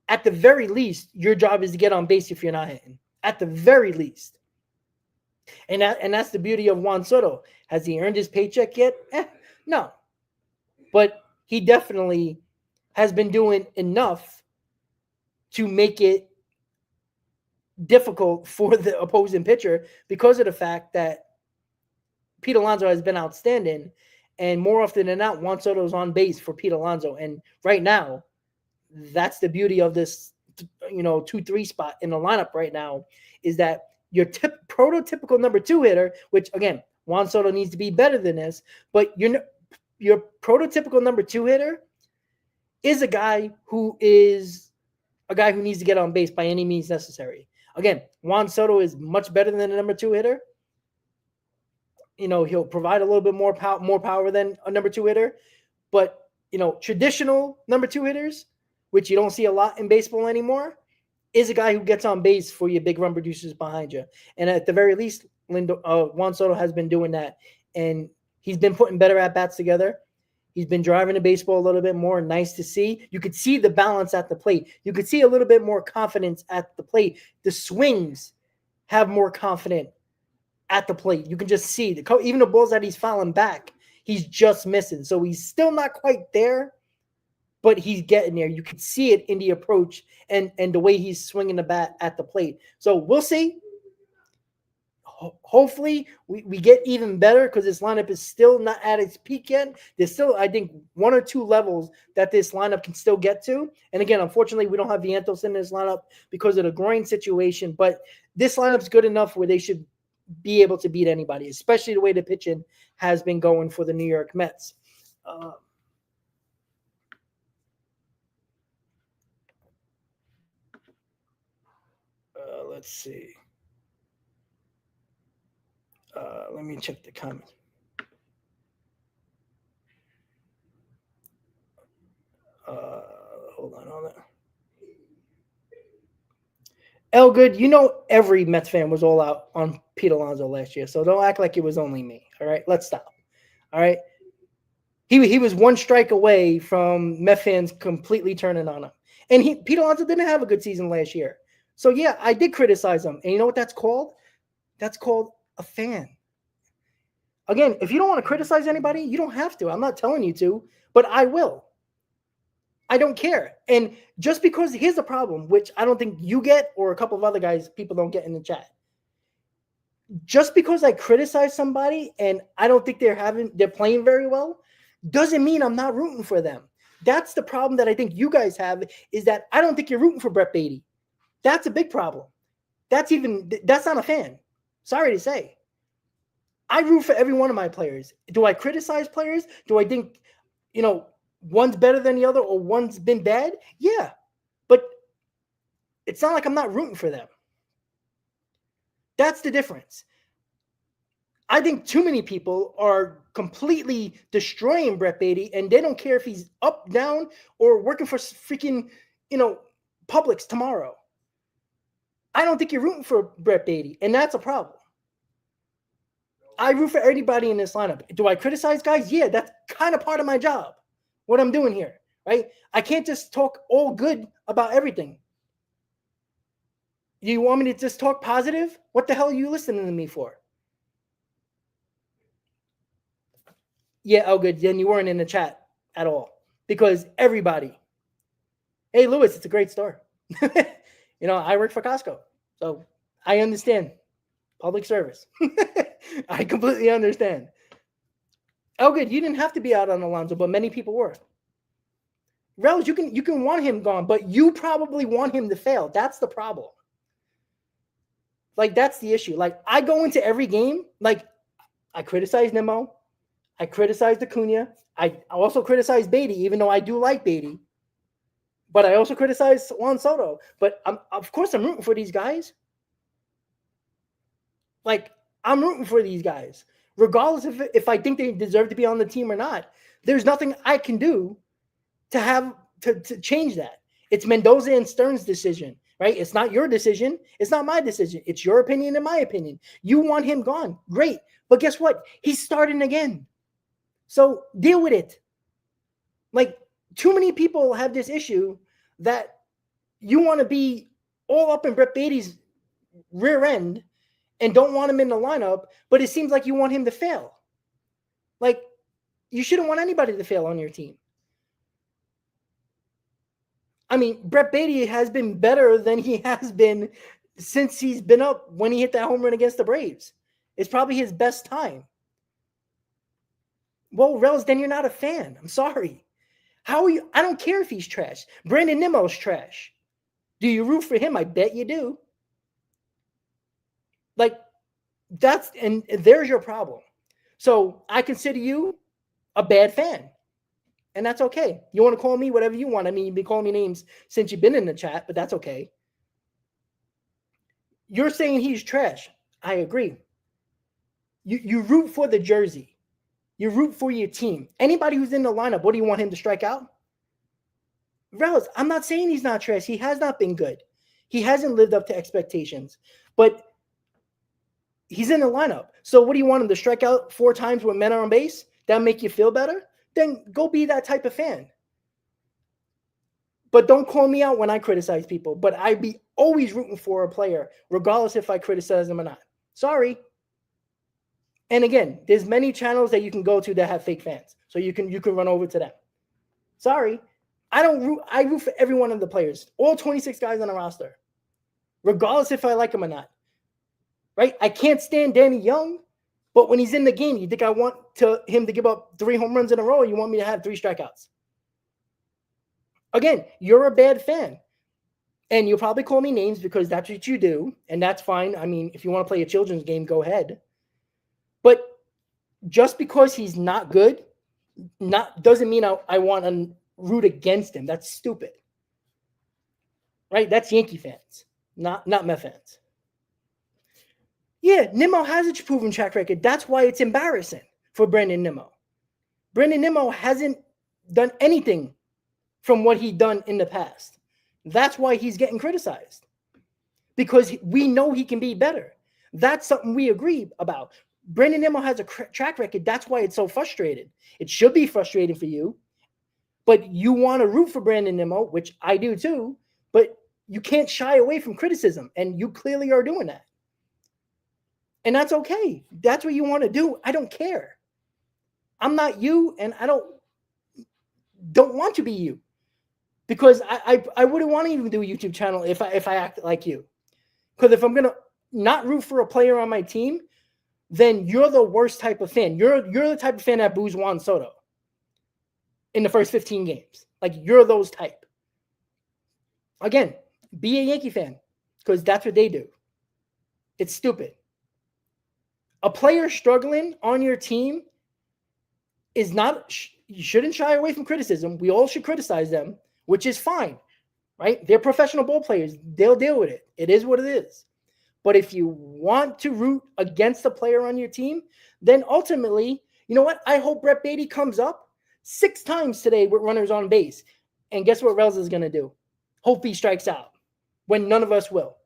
at the very least, your job is to get on base if you're not hitting. At the very least. And that's the beauty of Juan Soto. Has he earned his paycheck yet? No. But he definitely has been doing enough to make it difficult for the opposing pitcher because of the fact that Pete Alonso has been outstanding. And more often than not, Juan Soto's on base for Pete Alonso. And right now, that's the beauty of this, 2-3 spot in the lineup right now, is that your prototypical number 2 hitter, which again, Juan Soto needs to be better than this, but your prototypical number 2 hitter is a guy who needs to get on base by any means necessary. Again, Juan Soto is much better than a number 2 hitter. He'll provide a little bit more power than a number 2 hitter, but traditional number 2 hitters, which you don't see a lot in baseball anymore, is a guy who gets on base for your big run producers behind you. And at the very least, Juan Soto has been doing that, and he's been putting better at bats together. He's been driving the baseball a little bit more. Nice to see. You could see the balance at the plate. You could see a little bit more confidence at the plate. The swings have more confidence at the plate. You can just see even the balls that he's fouling back, he's just missing. So he's still not quite there, but he's getting there. You can see it in the approach and the way he's swinging the bat at the plate. So we'll see. Hopefully we get even better because this lineup is still not at its peak yet. There's still, I think, 1 or 2 levels that this lineup can still get to. And again, unfortunately, we don't have Vientos in this lineup because of the groin situation. But this lineup's good enough where they should be able to beat anybody, especially the way the pitching has been going for the New York Mets. Let's see. Let me check the comments. Hold on. Elgood, you know every Mets fan was all out on Pete Alonso last year, so don't act like it was only me. All right, let's stop. All right, he was one strike away from Mets fans completely turning on him, and Pete Alonso didn't have a good season last year. So yeah, I did criticize him, and you know what that's called? That's called a fan. Again, if you don't want to criticize anybody, you don't have to. I'm not telling you to, but I will. I don't care. And just because here's the problem, which I don't think you get or a couple of other guys, people don't get in the chat. Just because I criticize somebody and I don't think they're playing very well, doesn't mean I'm not rooting for them. That's the problem that I think you guys have, is that I don't think you're rooting for Brett Beatty. That's a big problem. That's not a fan. Sorry to say. I root for every one of my players. Do I criticize players? Do I think, one's better than the other or one's been bad? Yeah. But it's not like I'm not rooting for them. That's the difference. I think too many people are completely destroying Brett Beatty, and they don't care if he's up, down, or working for freaking, Publix tomorrow. I don't think you're rooting for Brett Beatty, and that's a problem. I root for everybody in this lineup. Do I criticize guys? Yeah, that's kind of part of my job, what I'm doing here, right? I can't just talk all good about everything. You want me to just talk positive? What the hell are you listening to me for? Yeah, oh good. Then you weren't in the chat at all. Because everybody. Hey, Lewis, it's a great store. I work for Costco. So I understand public service. I completely understand. Oh, good. You didn't have to be out on Alonso, but many people were. Rels, you can want him gone, but you probably want him to fail. That's the problem. Like, that's the issue. Like, I go into every game, like, I criticize Nimmo. I criticize Acuna. I also criticize Beatty, even though I do like Beatty. But I also criticize Juan Soto. But of course I'm rooting for these guys. Like, I'm rooting for these guys. Regardless if I think they deserve to be on the team or not. There's nothing I can do to change that. It's Mendoza and Stern's decision, right? It's not your decision. It's not my decision. It's your opinion and my opinion. You want him gone. Great. But guess what? He's starting again. So deal with it. Like, too many people have this issue that you want to be all up in Brett Beatty's rear end and don't want him in the lineup, but it seems like you want him to fail. Like, you shouldn't want anybody to fail on your team. I mean, Brett Beatty has been better than he has been since he's been up when he hit that home run against the Braves. It's probably his best time. Well, Rels, then you're not a fan. I'm sorry. How are you? I don't care if he's trash. Brandon Nimmo's trash. Do you root for him? I bet you do. Like, and there's your problem. So I consider you a bad fan. And that's okay. You want to call me whatever you want. I mean, you've been calling me names since you've been in the chat, but that's okay. You're saying he's trash. I agree. You root for the jersey. You root for your team. Anybody who's in the lineup, what do you want him to strike out? Rels, I'm not saying he's not trash. He has not been good. He hasn't lived up to expectations. But he's in the lineup. So what do you want him to strike out 4 times with men on base? That'll make you feel better? Then go be that type of fan. But don't call me out when I criticize people. But I'd be always rooting for a player, regardless if I criticize them or not. Sorry. And again, there's many channels that you can go to that have fake fans. So you can run over to them. Sorry. I root for every one of the players. All 26 guys on the roster. Regardless if I like them or not. Right? I can't stand Danny Young. But when he's in the game, you think I want him to give up 3 home runs in a row, or you want me to have 3 strikeouts? Again, you're a bad fan. And you'll probably call me names because that's what you do, and that's fine. I mean, if you want to play a children's game, go ahead. But just because he's not good, doesn't mean I want to root against him. That's stupid. Right? That's Yankee fans, not Met fans. Yeah, Nimmo has a proven track record. That's why it's embarrassing for Brandon Nimmo. Brandon Nimmo hasn't done anything from what he's done in the past. That's why he's getting criticized. Because we know he can be better. That's something we agree about. Brandon Nimmo has a track record. That's why it's so frustrating. It should be frustrating for you. But you want to root for Brandon Nimmo, which I do too. But you can't shy away from criticism. And you clearly are doing that. And that's okay. That's what you want to do. I don't care. I'm not you, and I don't want to be you. Because I wouldn't want to even do a YouTube channel if I act like you. Because if I'm going to not root for a player on my team, then you're the worst type of fan. You're the type of fan that boos Juan Soto in the first 15 games. Like, you're those type. Again, be a Yankee fan because that's what they do. It's stupid. A player struggling on your team is not, you shouldn't shy away from criticism. We all should criticize them, which is fine, right? They're professional ball players. They'll deal with it. It is what it is. But if you want to root against a player on your team, then ultimately, you know what? I hope Brett Baty comes up 6 times today with runners on base. And guess what Rels is going to do? Hope he strikes out when none of us will.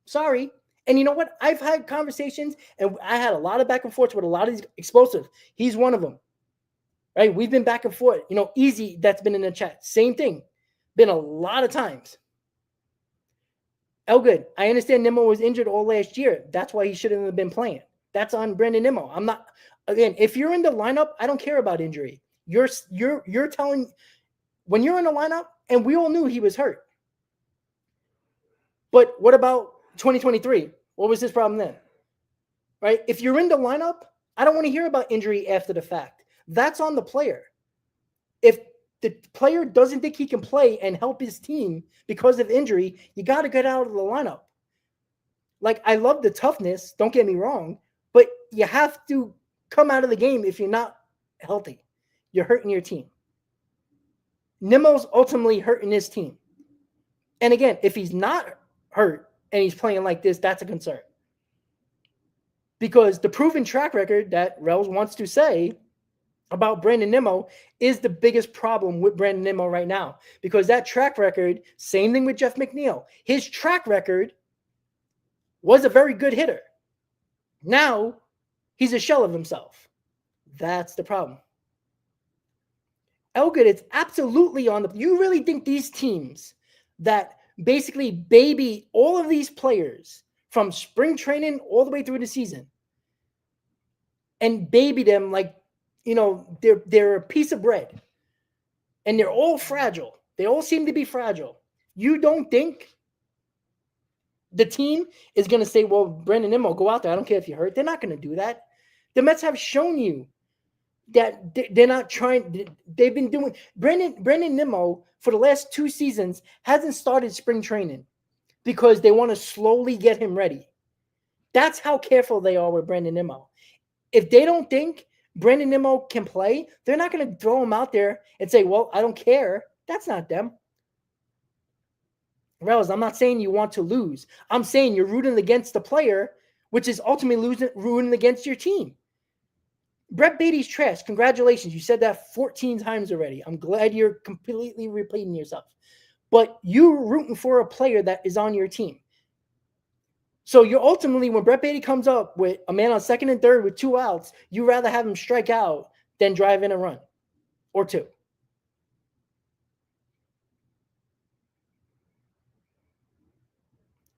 Sorry. And you know what? I've had conversations, and I had a lot of back and forth with a lot of these explosives. He's one of them, right? We've been back and forth. You know, Easy, that's been in the chat. Same thing. Been a lot of times. Elgood, I understand Nimmo was injured all last year. That's why he shouldn't have been playing. That's on Brandon Nimmo. I'm not, again, if you're in the lineup, I don't care about injury. You're telling, when you're in the lineup, and we all knew he was hurt. But what about 2023? What was his problem then? Right? If you're in the lineup, I don't want to hear about injury after the fact. That's on the player. If the player doesn't think he can play and help his team because of injury, you got to get out of the lineup. Like, I love the toughness, don't get me wrong, but you have to come out of the game if you're not healthy. You're hurting your team. Nimmo's ultimately hurting his team. And again, if he's not hurt and he's playing like this, that's a concern. Because the proven track record that Rels wants to say about Brandon Nimmo is the biggest problem with Brandon Nimmo right now. Because that track record, same thing with Jeff McNeil. His track record was a very good hitter. Now, he's a shell of himself. That's the problem. Elgood, it's absolutely on the... You really think these teams that basically baby all of these players from spring training all the way through the season and baby them like, you know, they're a piece of bread and they're all fragile. They all seem to be fragile. You don't think the team is going to say, well, Brandon Nimmo, go out there. I don't care if you're hurt. They're not going to do that. The Mets have shown you that they're not trying. They've been doing. Brandon Nimmo for the last 2 seasons hasn't started spring training because they want to slowly get him ready. That's how careful they are with Brandon Nimmo. If they don't think Brandon Nimmo can play, they're not going to throw him out there and say, well, I don't care. That's not them. Rels, I'm not saying you want to lose. I'm saying you're rooting against the player, which is ultimately rooting against your team. Brett Baty's trash. Congratulations. You said that 14 times already. I'm glad you're completely repeating yourself. But you're rooting for a player that is on your team. So you're ultimately, when Brett Baty comes up with a man on second and third with 2 outs, you rather have him strike out than drive in a run or 2.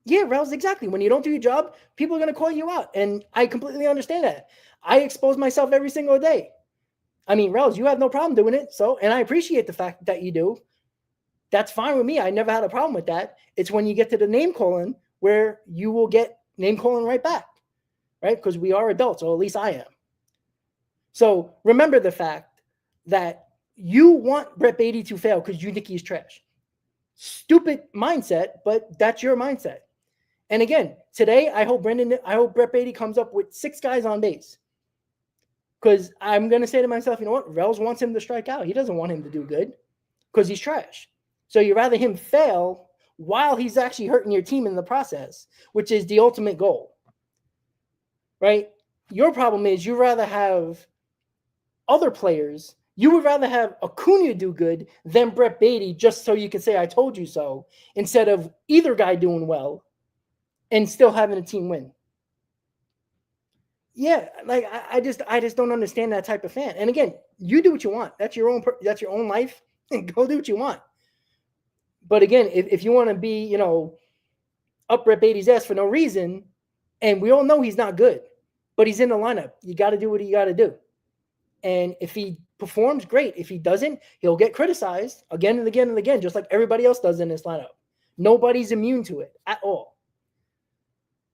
Yeah, Rels, exactly. When you don't do your job, people are going to call you out. And I completely understand that. I expose myself every single day. I mean, Rels, you have no problem doing it. So, and I appreciate the fact that you do. That's fine with me. I never had a problem with that. It's when you get to the name calling where you will get name calling right back, right? Because we are adults, or at least I am. So remember the fact that you want Brett Baty to fail because you think he's trash. Stupid mindset, but that's your mindset. And again, today I hope Brett Baty comes up with 6 guys on base. Because I'm going to say to myself, you know what? Rels wants him to strike out. He doesn't want him to do good because he's trash. So you'd rather him fail while he's actually hurting your team in the process, which is the ultimate goal. Right? Your problem is you rather have other players. You would rather have Acuna do good than Brett Baty just so you can say, I told you so, instead of either guy doing well and still having a team win. Yeah, like I just don't understand that type of fan. And again, you do what you want. That's your own life, and go do what you want. But again, if you want to be, you know, up Brett Baty's ass for no reason, and we all know he's not good, but he's in the lineup, you got to do what you got to do. And if he performs, great. If he doesn't, he'll get criticized again and again and again, just like everybody else does in this lineup. Nobody's immune to it at all.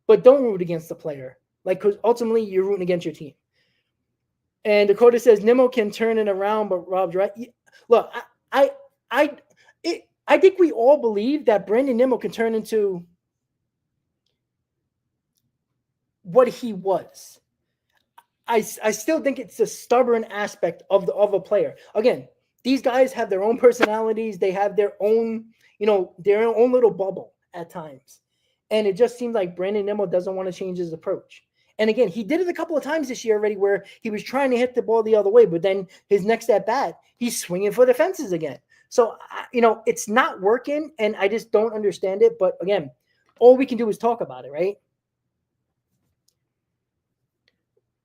But don't root against the player. Like, because ultimately you're rooting against your team. And Dakota says Nimmo can turn it around, but Rob's right. Look, I think we all believe that Brandon Nimmo can turn into what he was. I still think it's a stubborn aspect of a player. Again, these guys have their own personalities. They have their own, you know, their own little bubble at times. And it just seems like Brandon Nimmo doesn't want to change his approach. And again, he did it a couple of times this year already where he was trying to hit the ball the other way, but then his next at bat, he's swinging for the fences again. So, you know, it's not working, and I just don't understand it. But again, all we can do is talk about it, right?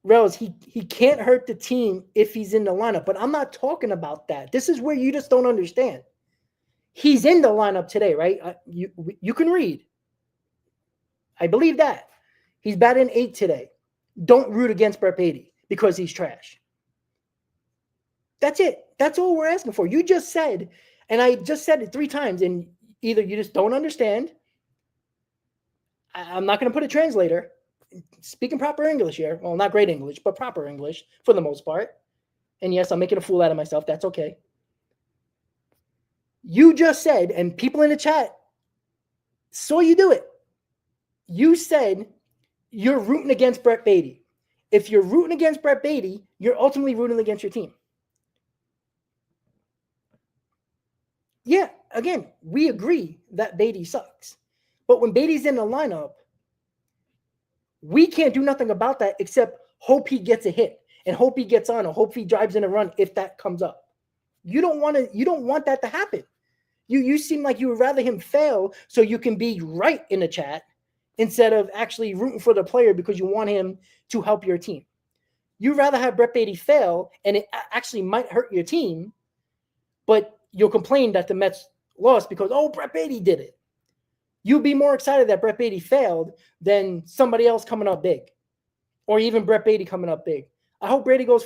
Rels, he can't hurt the team if he's in the lineup, but I'm not talking about that. This is where you just don't understand. He's in the lineup today, right? You can read. I believe that. He's batting 8 today. Don't root against Brett Baty because he's trash. That's it. That's all we're asking for. You just said, and I just said it 3 times, and either you just don't understand. I'm not going to put a translator. Speaking proper English here. Well, not great English, but proper English for the most part. And yes, I'm making a fool out of myself. That's okay. You just said, and people in the chat saw you do it. You said you're rooting against Brett Baty. If you're rooting against Brett Baty, you're ultimately rooting against your team. Yeah, again, we agree that Baty sucks. But when Baty's in the lineup, we can't do nothing about that except hope he gets a hit and hope he gets on or hope he drives in a run if that comes up. You don't want that to happen. You seem like you would rather him fail so you can be right in the chat instead of actually rooting for the player because you want him to help your team. You'd rather have Brett Baty fail, and it actually might hurt your team, but you'll complain that the Mets lost because, oh, Brett Baty did it. You'd be more excited that Brett Baty failed than somebody else coming up big, or even Brett Baty coming up big. I hope Baty goes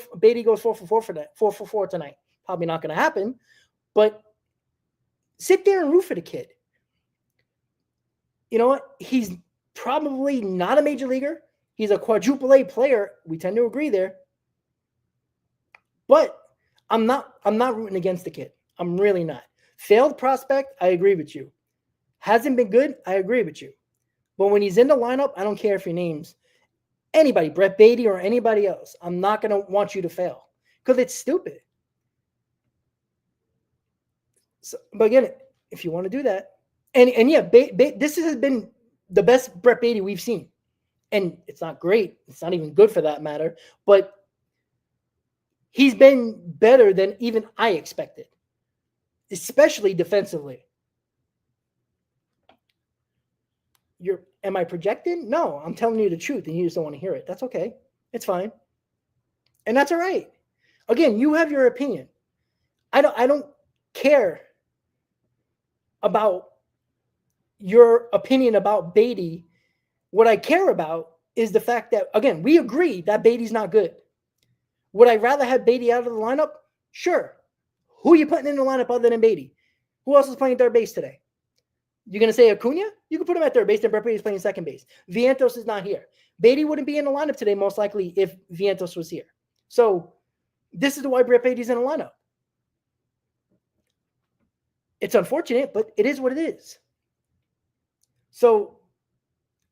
4 for 4 tonight. Probably not going to happen, but sit there and root for the kid. You know what? He's probably not a major leaguer. He's a quadruple A player. We tend to agree there. But I'm not rooting against the kid. I'm really not. Failed prospect, I agree with you. Hasn't been good, I agree with you. But when he's in the lineup, I don't care if your name's anybody, Brett Baty or anybody else. I'm not going to want you to fail because it's stupid. So, but again, if you want to do that, and yeah, this has been the best Brett Baty we've seen. And it's not great. It's not even good for that matter. But he's been better than even I expected, especially defensively. Am I projecting? No, I'm telling you the truth, and you just don't want to hear it. That's okay. It's fine. And that's all right. Again, you have your opinion. I don't care about your opinion about Baty. What I care about is the fact that, again, we agree that Baty's not good. Would I rather have Baty out of the lineup? Sure. Who are you putting in the lineup other than Baty? Who else is playing third base today? You're going to say Acuna? You can put him at third base, then Brett Baty's playing second base. Vientos is not here. Baty wouldn't be in the lineup today, most likely, if Vientos was here. So this is why Brett Baty's in the lineup. It's unfortunate, but it is what it is. So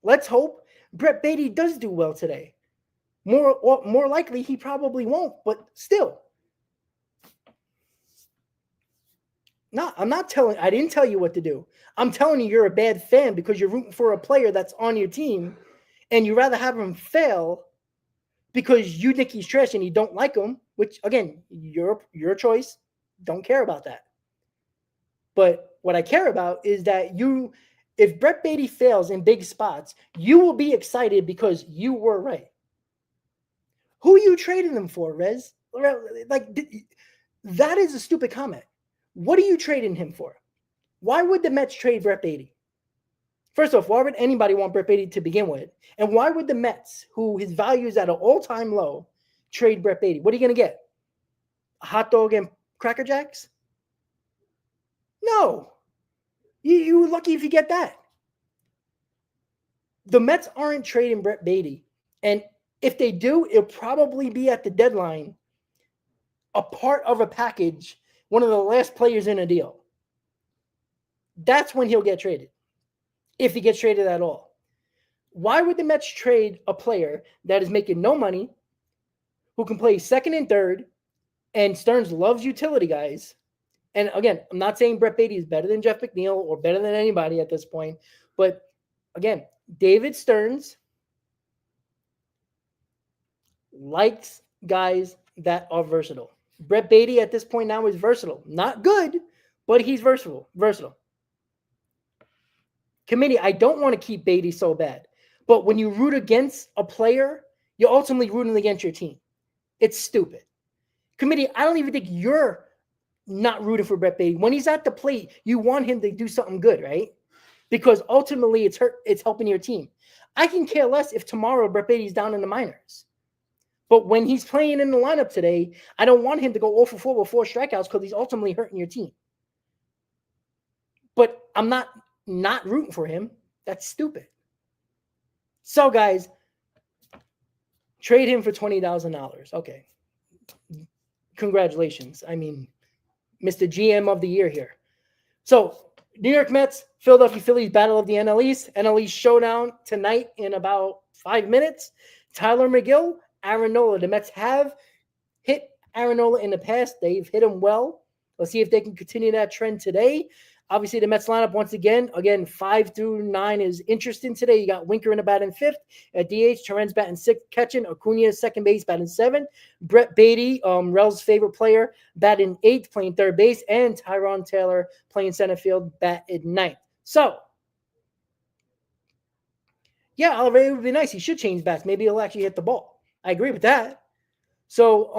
let's hope Brett Baty does do well today. More likely, he probably won't, but still. No, I didn't tell you what to do. I'm telling you you're a bad fan because you're rooting for a player that's on your team and you rather have him fail because you think he's trash and you don't like him, which, again, your choice. Don't care about that. But what I care about is that if Brett Baty fails in big spots, you will be excited because you were right. Who are you trading him for, Rez? Like, that is a stupid comment. What are you trading him for? Why would the Mets trade Brett Baty? First off, why would anybody want Brett Baty to begin with? And why would the Mets, who his value is at an all-time low, trade Brett Baty? What are you going to get? A hot dog and Cracker Jacks? No. You're lucky if you get that. The Mets aren't trading Brett Baty. And if they do, it'll probably be at the deadline, a part of a package, one of the last players in a deal. That's when he'll get traded, if he gets traded at all. Why would the Mets trade a player that is making no money, who can play second and third, and Stearns loves utility guys? And again, I'm not saying Brett Baty is better than Jeff McNeil or better than anybody at this point, but again, David Stearns likes guys that are versatile. Brett Baty at this point now is versatile. Not good, but he's versatile. Committee, I don't want to keep Baty so bad. But when you root against a player, you're ultimately rooting against your team. It's stupid. Committee, I don't even think you're not rooting for Brett Baty. When he's at the plate, you want him to do something good, right? Because ultimately it's helping your team. I can care less if tomorrow Brett Baty's down in the minors. But when he's playing in the lineup today, I don't want him to go 0 for 4 with 4 strikeouts because he's ultimately hurting your team. But I'm not rooting for him. That's stupid. So, guys, trade him for $20,000. Okay. Congratulations. I mean, Mr. GM of the year here. So, New York Mets, Philadelphia Phillies, Battle of the NL East. NL East showdown tonight in about 5 minutes. Tylor Megill, Aaron Nola. The Mets have hit Aaron Nola in the past. They've hit him well. Let's see if they can continue that trend today. Obviously, the Mets lineup, once again, 5 through 9 is interesting today. You got Winker in the bat in 5th. At DH, Terrence batting 6th, catching. Acuna, second base, batting 7th. Brett Baty, Rel's favorite player, batting 8th, playing third base. And Tyrone Taylor playing center field, batting 9th. So, yeah, it would be nice. He should change bats. Maybe he'll actually hit the ball. I agree with that. So,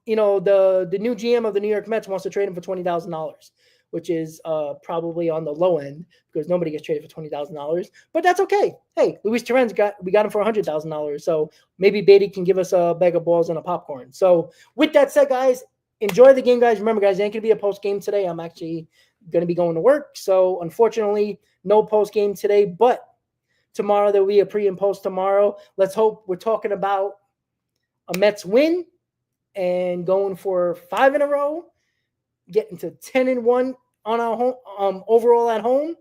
the new GM of the New York Mets wants to trade him for $20,000, which is probably on the low end because nobody gets traded for $20,000. But that's okay. Hey, Luis Torrens we got him for $100,000. So maybe Baty can give us a bag of balls and a popcorn. So with that said, guys, enjoy the game, guys. Remember, guys, there ain't going to be a post game today. I'm actually going to be going to work. So unfortunately, no post game today. But tomorrow there will be a pre and post tomorrow. Let's hope we're talking about a Mets win and going for 5 in a row, getting to 10-1 on our home, overall at home,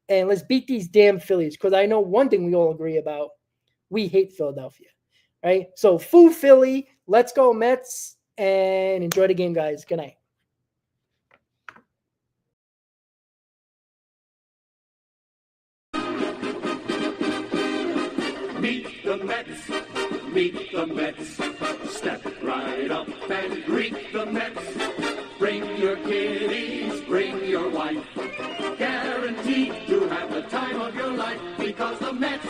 and let's beat these damn Phillies. Because I know one thing we all agree about: we hate Philadelphia, right? So, foo Philly, let's go Mets, and enjoy the game, guys. Good night. Meet the Mets, meet the Mets. Step right up and greet the Mets. Bring your kiddies, bring your wife. Guaranteed to have the time of your life because the Mets